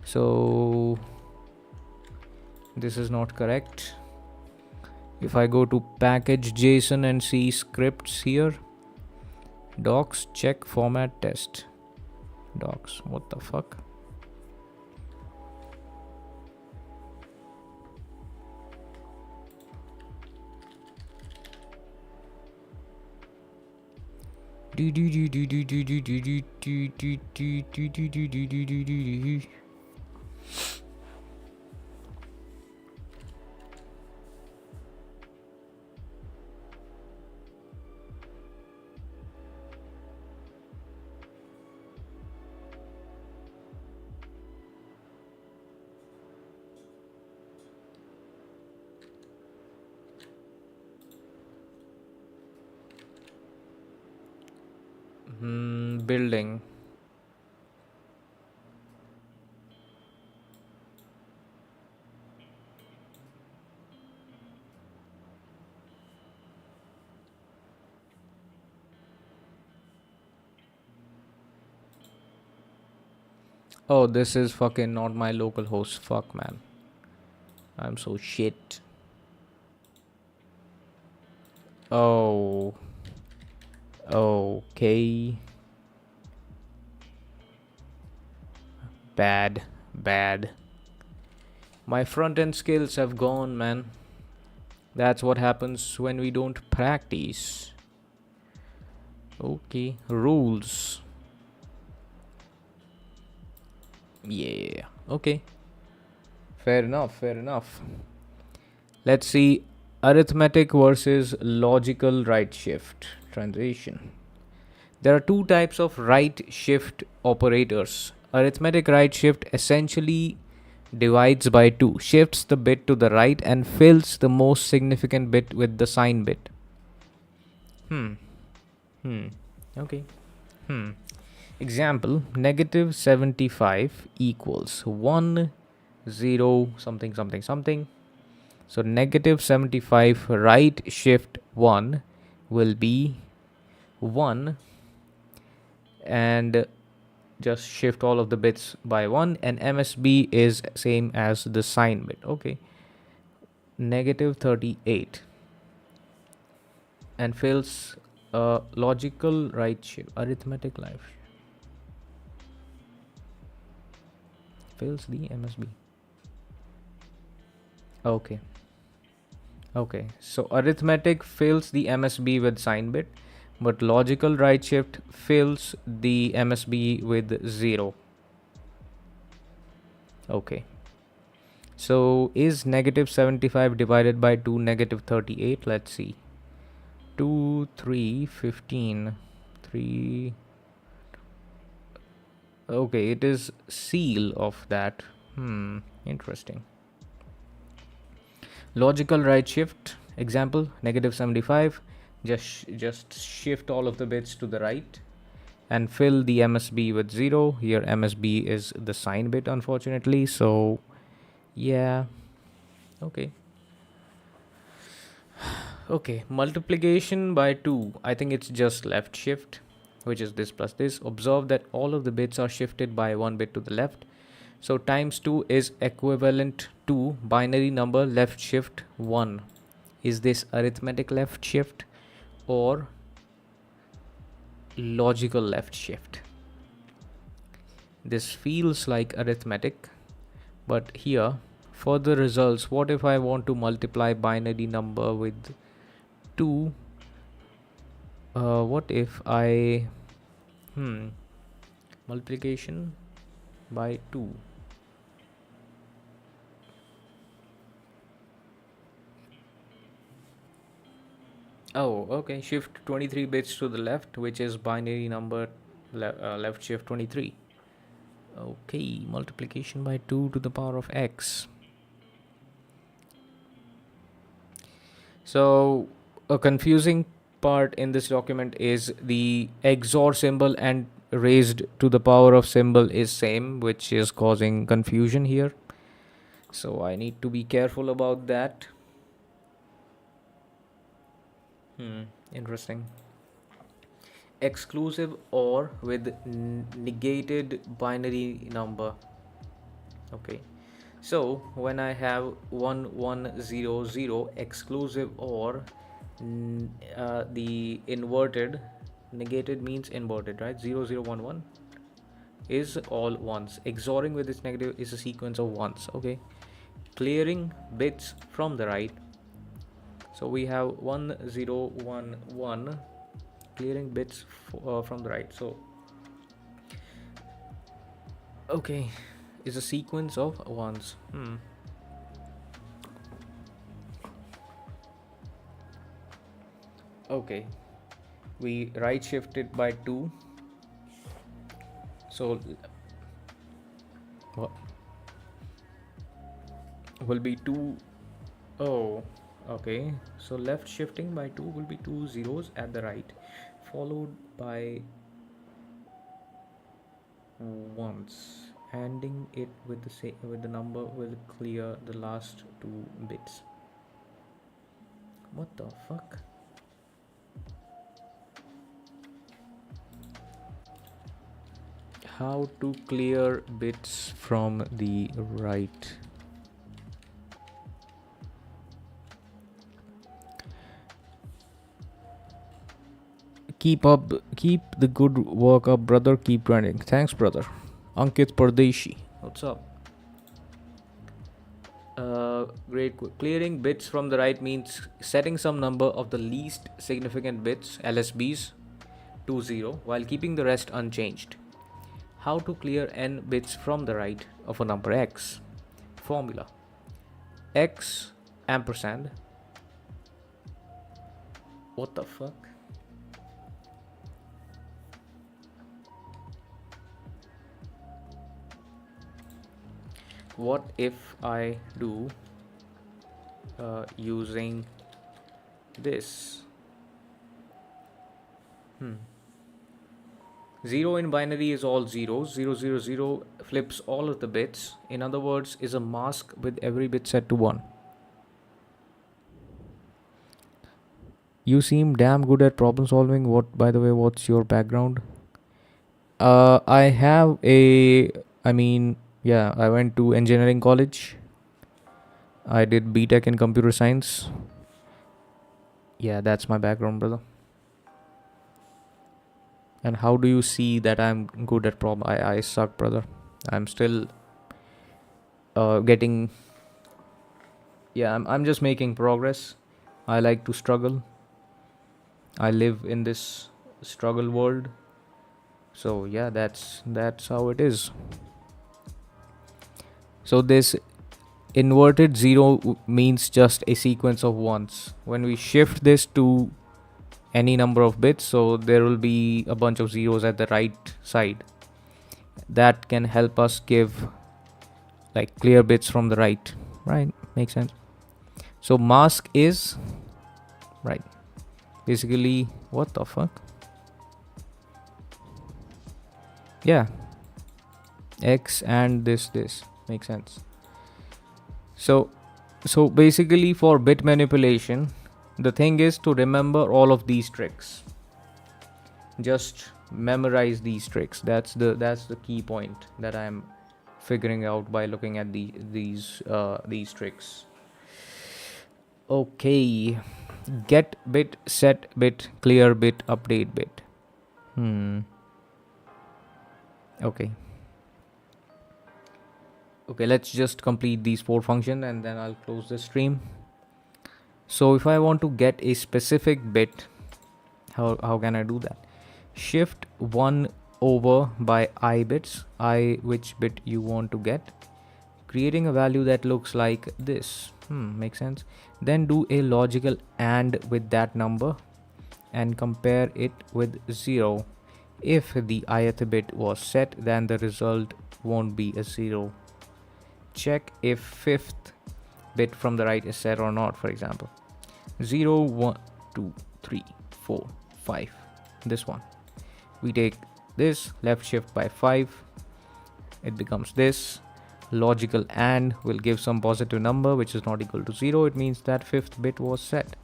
So this is not correct. If I go to package JSON and see scripts here, docs, check format test. Docs, what the fuck? Building. Oh, this is fucking not my local host. Fuck, man. I'm so shit. Oh. Okay. Bad. My front end skills have gone, man. That's what happens when we don't practice. Okay. Rules. Yeah. Okay. Fair enough. Let's see arithmetic versus logical right shift transition. There are two types of right shift operators. Arithmetic right shift essentially divides by 2, shifts the bit to the right, and fills the most significant bit with the sign bit. Okay. Example, negative 75 equals 1, 0, something, something, something. So negative 75 right shift 1 will be 1, and just shift all of the bits by 1, and MSB is same as the sign bit. Okay. Negative 38 and fills logical right shift, arithmetic life fills the MSB. Okay. So arithmetic fills the MSB with sign bit, but logical right shift fills the MSB with 0. Okay. So is negative 75 divided by 2 negative 38? Let's see. 2, 3, 15, 3. Okay, it is seal of that. Interesting. Logical right shift. Example, negative 75. Just shift all of the bits to the right and fill the MSB with 0. Here MSB is the sign bit, unfortunately. So yeah. Okay. Okay, multiplication by 2. I think it's just left shift, which is this plus this. Observe that all of the bits are shifted by 1 bit to the left. So times 2 is equivalent to binary number left shift 1. Is this arithmetic left shift or logical left shift? This feels like arithmetic, but here for the results, what if I want to multiply binary number with 2? What if I multiplication by 2? Oh, okay, shift 23 bits to the left, which is binary number left shift 23. Okay, multiplication by 2 to the power of x. So a confusing part in this document is the XOR symbol and raised to the power of symbol is same, which is causing confusion here. So I need to be careful about that. Interesting. Exclusive OR with negated binary number. Okay. So when I have 1100 exclusive OR, the inverted, negated means inverted, right? 0011 is all ones. XORing with its negative is a sequence of ones. Okay. Clearing bits from the right. So we have 1011 clearing bits from the right. So okay, is a sequence of ones. Okay, we right shift it by 2. So what will be 2? Oh, okay, so left shifting by 2 will be 2 zeros at the right, followed by ones. Ending it with the number will clear the last 2 bits. What the fuck? How to clear bits from the right? Keep the good work up, brother. Keep grinding. Thanks, brother. Ankit Pardeshi, what's up? Great. Clearing bits from the right means setting some number of the least significant bits, LSBs, to 0 while keeping the rest unchanged. How to clear n bits from the right of a number x? Formula: x ampersand. What the fuck? What if I do using this? 0 in binary is all zeros. 000 flips all of the bits. In other words, is a mask with every bit set to 1. You seem damn good at problem solving. What, by the way, what's your background? I have I went to engineering college. I did BTech in computer science. Yeah, that's my background, brother. And how do you see that I'm good at problem? I suck, brother. I'm still getting. Yeah, I'm just making progress. I like to struggle. I live in this struggle world. So yeah, that's how it is. So this inverted 0 means just a sequence of ones. When we shift this to any number of bits, so there will be a bunch of zeros at the right side. That can help us give like clear bits from the right, right? Makes sense. So mask is right. Basically, what the fuck? Yeah, x and this makes sense. So basically for bit manipulation, The thing is to remember all of these tricks. Just memorize these tricks. That's the key point that I'm figuring out by looking at these tricks. Okay, get bit, set bit, clear bit, update bit. Okay. Okay, let's just complete these 4 functions and then I'll close the stream. So if I want to get a specific bit, how can I do that? Shift 1 over by I bits, I which bit you want to get, creating a value that looks like this. Makes sense. Then do a logical AND with that number and compare it with 0. If the ith bit was set, then the result won't be a 0. Check if 5th bit from the right is set or not. For example, 0 1 2 3 4 5, this one. We take this, left shift by 5, it becomes this. Logical AND will give some positive number which is not equal to 0. It means that 5th bit was set.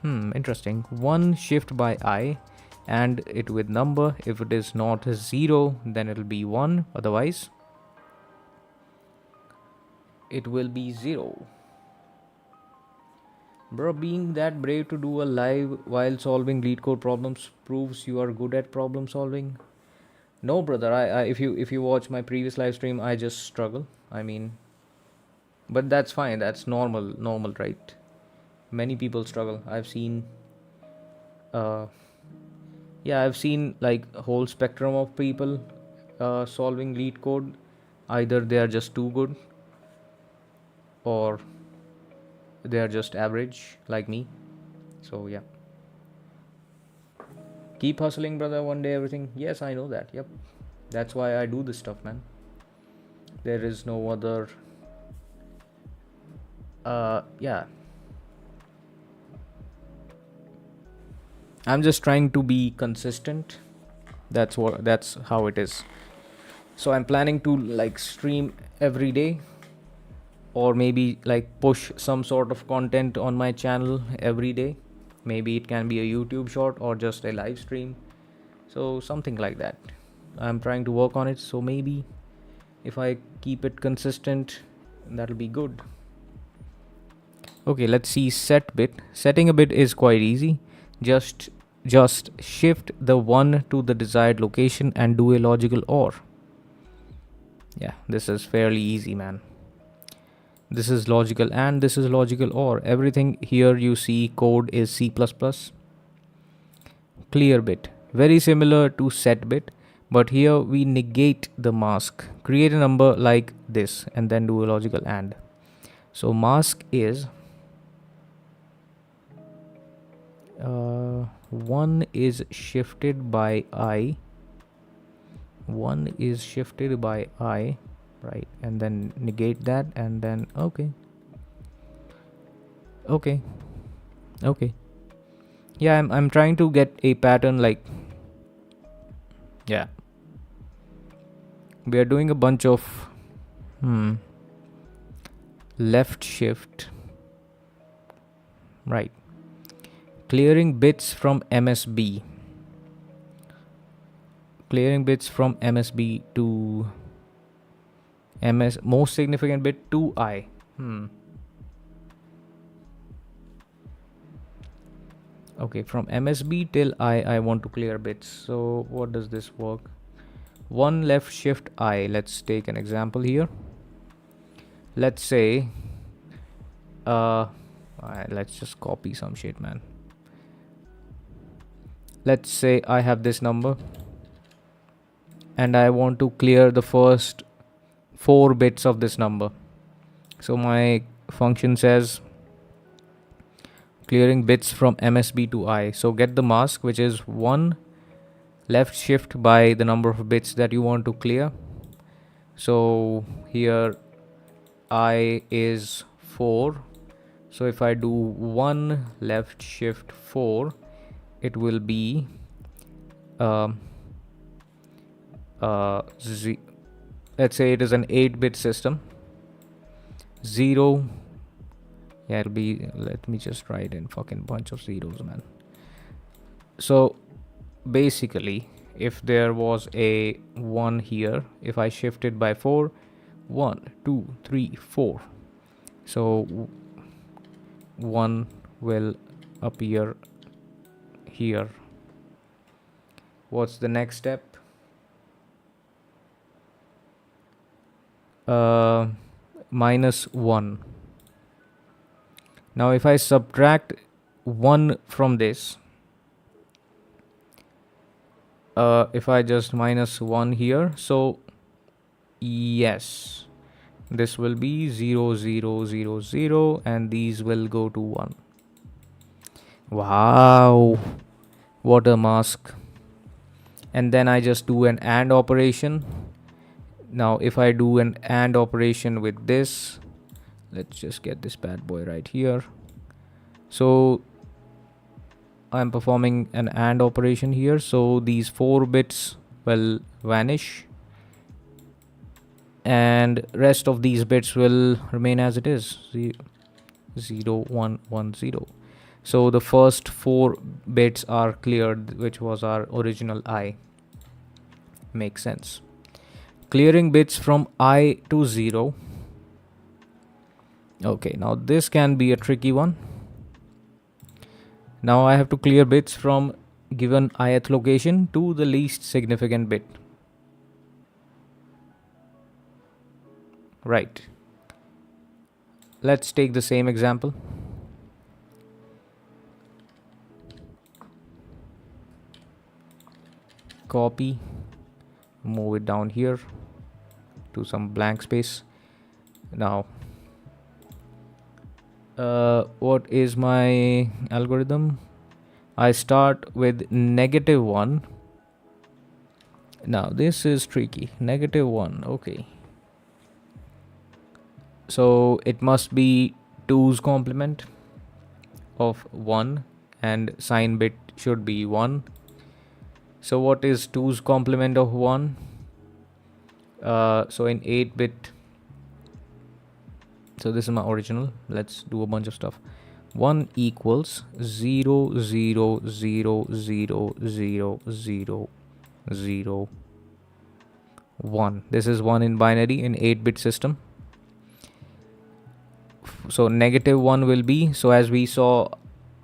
Interesting. 1 shift by I and it with number. If it is not 0, then it will be 1, otherwise it will be 0. Bro, being that brave to do a live while solving LeetCode problems proves you are good at problem solving. No, brother. I if you watch my previous live stream, I just struggle. I mean, but that's fine. That's normal, right? Many people struggle. I've seen I've seen like a whole spectrum of people solving LeetCode. Either they are just too good or they are just average like me. So yeah, keep hustling, brother. One day everything. Yes, I know that. Yep, that's why I do this stuff, man. There is no other yeah, I'm just trying to be consistent. That's how it is. So I'm planning to like stream every day, or maybe like push some sort of content on my channel every day. Maybe it can be a YouTube short or just a live stream. So something like that. I'm trying to work on it. So maybe if I keep it consistent, that'll be good. Okay, let's see set bit. Setting a bit is quite easy. Just shift the 1 to the desired location and do a logical OR. Yeah, this is fairly easy, man. This is logical and this is logical OR. Everything here you see code is C++. Clear bit, very similar to set bit, but here we negate the mask. Create a number like this and then do a logical AND. So mask is 1 is shifted by I. 1 is shifted by I, right? And then negate that and then okay. Yeah, I'm trying to get a pattern like, yeah, we are doing a bunch of left shift, right? Clearing bits from MSB. Clearing bits from MSB to most significant bit to I. Okay, from MSB till I want to clear bits. So what does this work? 1 left shift I. Let's take an example here. Let's say let's just copy some shit, man. Let's say I have this number and I want to clear the first 4 bits of this number. So my function says clearing bits from MSB to I. So get the mask, which is 1 left shift by the number of bits that you want to clear. So here I is 4. So if I do 1 left shift 4, it will be let's say it is an 8-bit system. 0 Yeah, it'll be, let me just write in fucking bunch of zeros, man. So basically, if there was a 1 here, if I shift it by 4, 1, 2, 3, 4. So 1 will appear here. What's the next step? Minus 1. Now if I subtract 1 from this, if I just minus 1 here, so yes, this will be 0, 0, 0, 0, and these will go to 1. Wow, what a mask. And then I just do an AND operation. Now if I do an AND operation with this, let's just get this bad boy right here. So I'm performing an AND operation here, so these 4 bits will vanish and rest of these bits will remain as it is, 0, 1, 1, 0. So the first 4 bits are cleared, which was our original I. Makes sense. Clearing bits from I to 0. Okay, now this can be a tricky one. Now I have to clear bits from given ith location to the least significant bit. Right. Let's take the same example. Copy, move it down here to some blank space. Now what is my algorithm? I start with -1. Now this is tricky. -1, okay. So it must be 2's complement of 1 and sign bit should be 1. So what is 2's complement of 1? So in 8-bit, so this is my original. Let's do a bunch of stuff. 1 equals 0, 0, 0, 0, 0, 0, 0, 1. This is 1 in binary in 8-bit system. So -1 will be, so as we saw,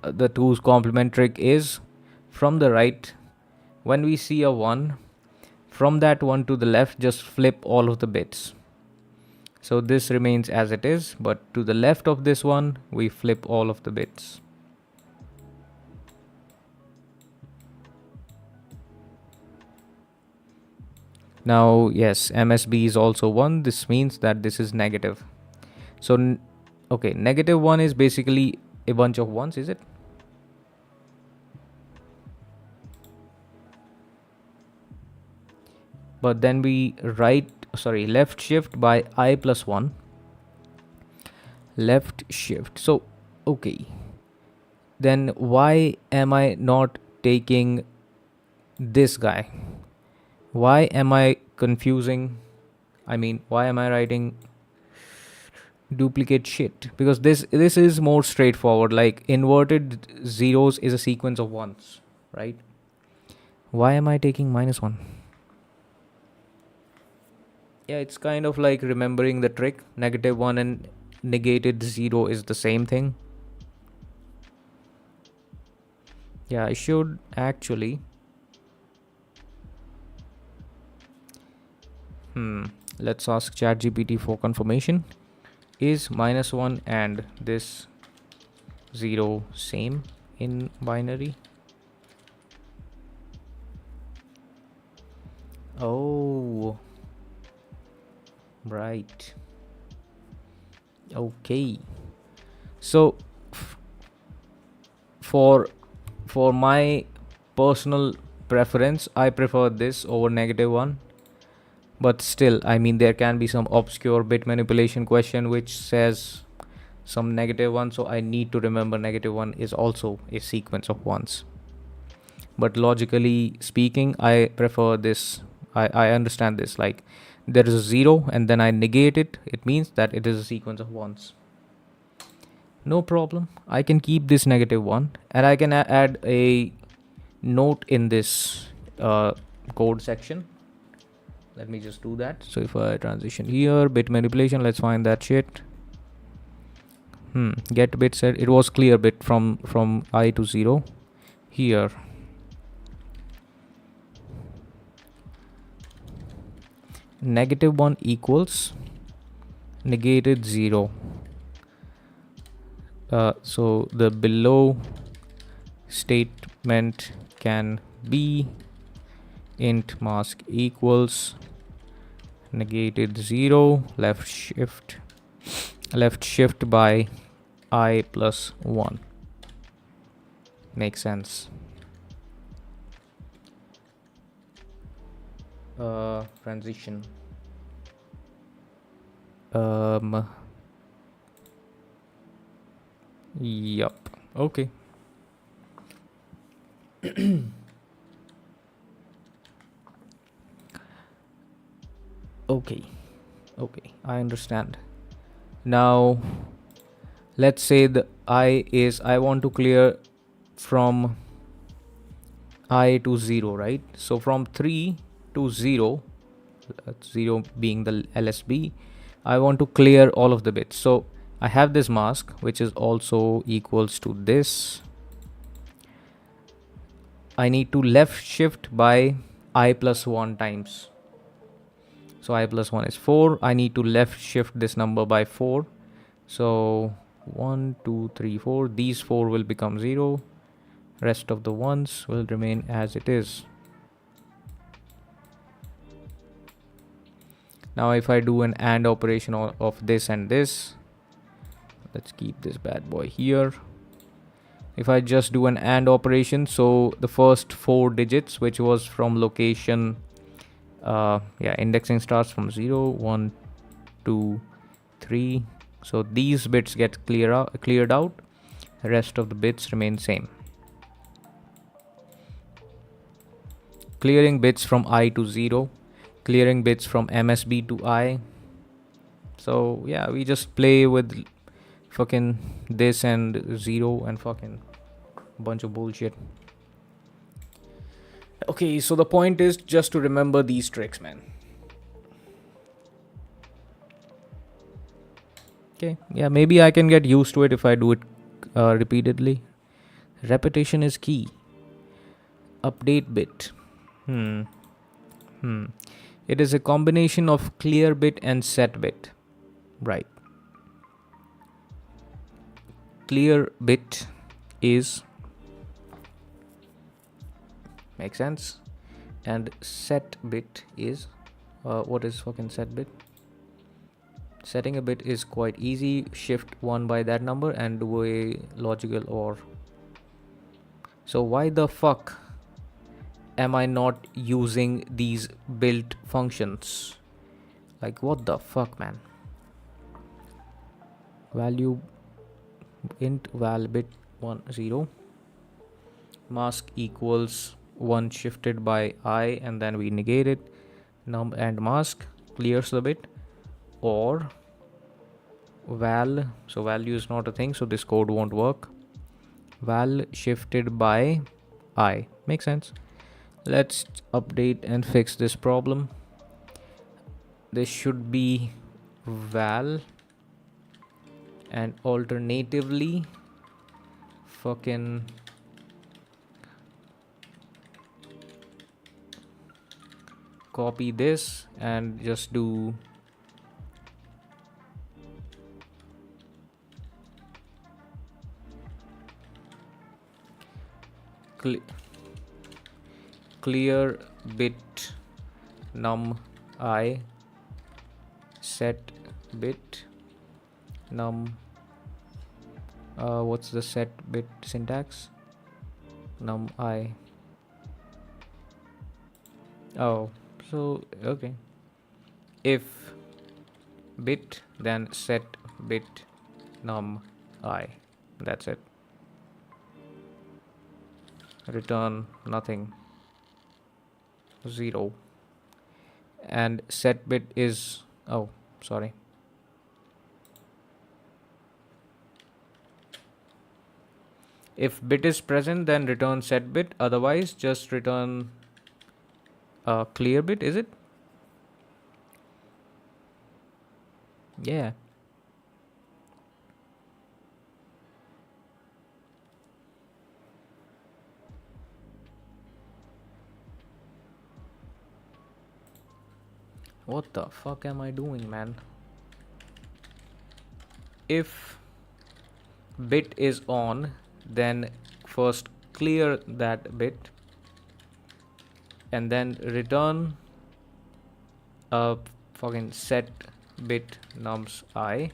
the 2's complement trick is from the right, when we see a 1, from that 1 to the left, just flip all of the bits. So this remains as it is, but to the left of this one, we flip all of the bits. Now, yes, MSB is also 1. This means that this is negative. So, okay, -1 is basically a bunch of 1s, is it? But then we left shift by I plus 1. Left shift. So, okay. Then why am I not taking this guy? Why am I confusing? I mean, why am I writing duplicate shit? Because this is more straightforward. Like inverted zeros is a sequence of 1s, right? Why am I taking -1? Yeah, it's kind of like remembering the trick. -1 and negated 0 is the same thing. Yeah, I should actually. Let's ask ChatGPT for confirmation. Is -1 and this 0 same in binary? Oh, right. Okay. So for my personal preference, I prefer this over -1. But still, I mean, there can be some obscure bit manipulation question which says some -1, so I need to remember -1 is also a sequence of 1s. But logically speaking, I prefer this. I understand this. Like, there is a 0 and then I negate it. It means that it is a sequence of 1s. No problem. I can keep this -1 and I can add a note in this code section. Let me just do that. So if I transition here, bit manipulation, let's find that shit. Get bit set. It was clear bit from I to 0. Here, -1 equals negated 0. So the below statement can be int mask equals negated 0 left shift by I plus 1. Makes sense. Transition. Yup. Okay. Okay. I understand. Now, let's say the I want to clear from I to 0, right? So from 3 to 0, 0 being the LSB, I want to clear all of the bits. So I have this mask, which is also equals to this. I need to left shift by I plus 1 times. So I plus 1 is 4. I need to left shift this number by 4. So 1, 2, 3, 4. These 4 will become 0. Rest of the ones will remain as it is. Now if I do an AND operation of this and this, let's keep this bad boy here. If I just do an AND operation, so the first 4 digits, which was from location, indexing starts from 0, 1, 2, 3. So these bits get cleared out. The rest of the bits remain same. Clearing bits from I to 0, clearing bits from MSB to I. So yeah, we just play with fucking this and 0 and fucking bunch of bullshit. Okay, so the point is just to remember these tricks, man. Okay, yeah, maybe I can get used to it if I do it repeatedly. Repetition is key. Update bit. It is a combination of clear bit and set bit. Right. Clear bit is, makes sense, and set bit is, what is fucking set bit? Setting a bit is quite easy. Shift 1 by that number and do a logical OR. So why the fuck am I not using these built functions? Like, what the fuck, man? Value int val bit 1 0 mask equals 1 shifted by I, and then we negate it. Num and mask clears the bit, or val, so value is not a thing, so this code won't work. Val shifted by I. Makes sense. Let's update and fix this problem. This should be val, and alternatively fucking copy this and just do clear bit num I, set bit num, what's the set bit syntax? Num I. Oh, so okay, if bit then set bit num I. That's it. Return nothing. 0. And set bit is, oh sorry, If bit is present, then return set bit. Otherwise, just return a clear bit. Is it? Yeah. What the fuck am I doing, man? If bit is on, then first clear that bit and then return a fucking set bit nums I.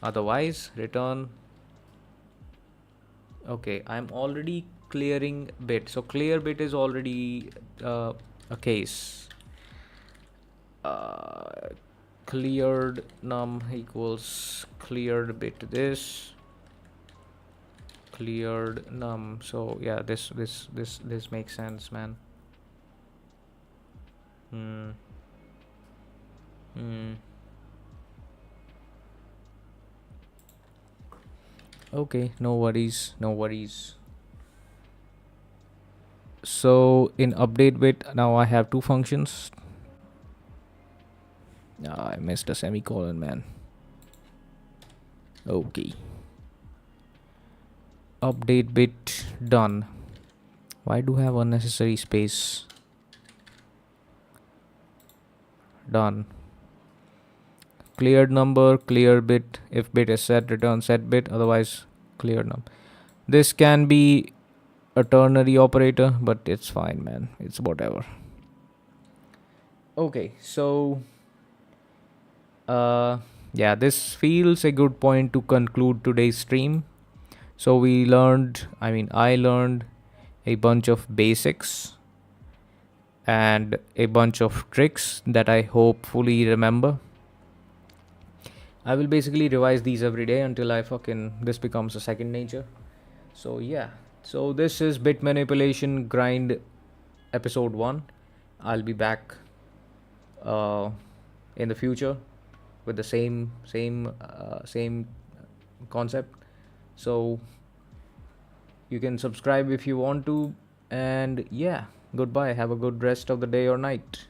Otherwise, return. Okay, I'm already clearing bit. So clear bit is already a case. Uh, Cleared num equals cleared bit this, cleared num. So yeah, this makes sense, man. Hmm. Hmm. Okay, no worries, no worries. So in update bit, now I have two functions. I missed a semicolon, man. Okay. Update bit done. Why do I have unnecessary space? Done. Cleared number, clear bit. If bit is set, return set bit. Otherwise, clear num. This can be a ternary operator, but it's fine, man. It's whatever. Okay, so yeah, this feels a good point to conclude today's stream. So I learned a bunch of basics and a bunch of tricks that I hopefully remember. I will basically revise these every day until this becomes a second nature. So yeah. So this is Bit Manipulation Grind episode 1. I'll be back uh, in the future with the same concept. So you can subscribe if you want to, and yeah, goodbye. Have a good rest of the day or night.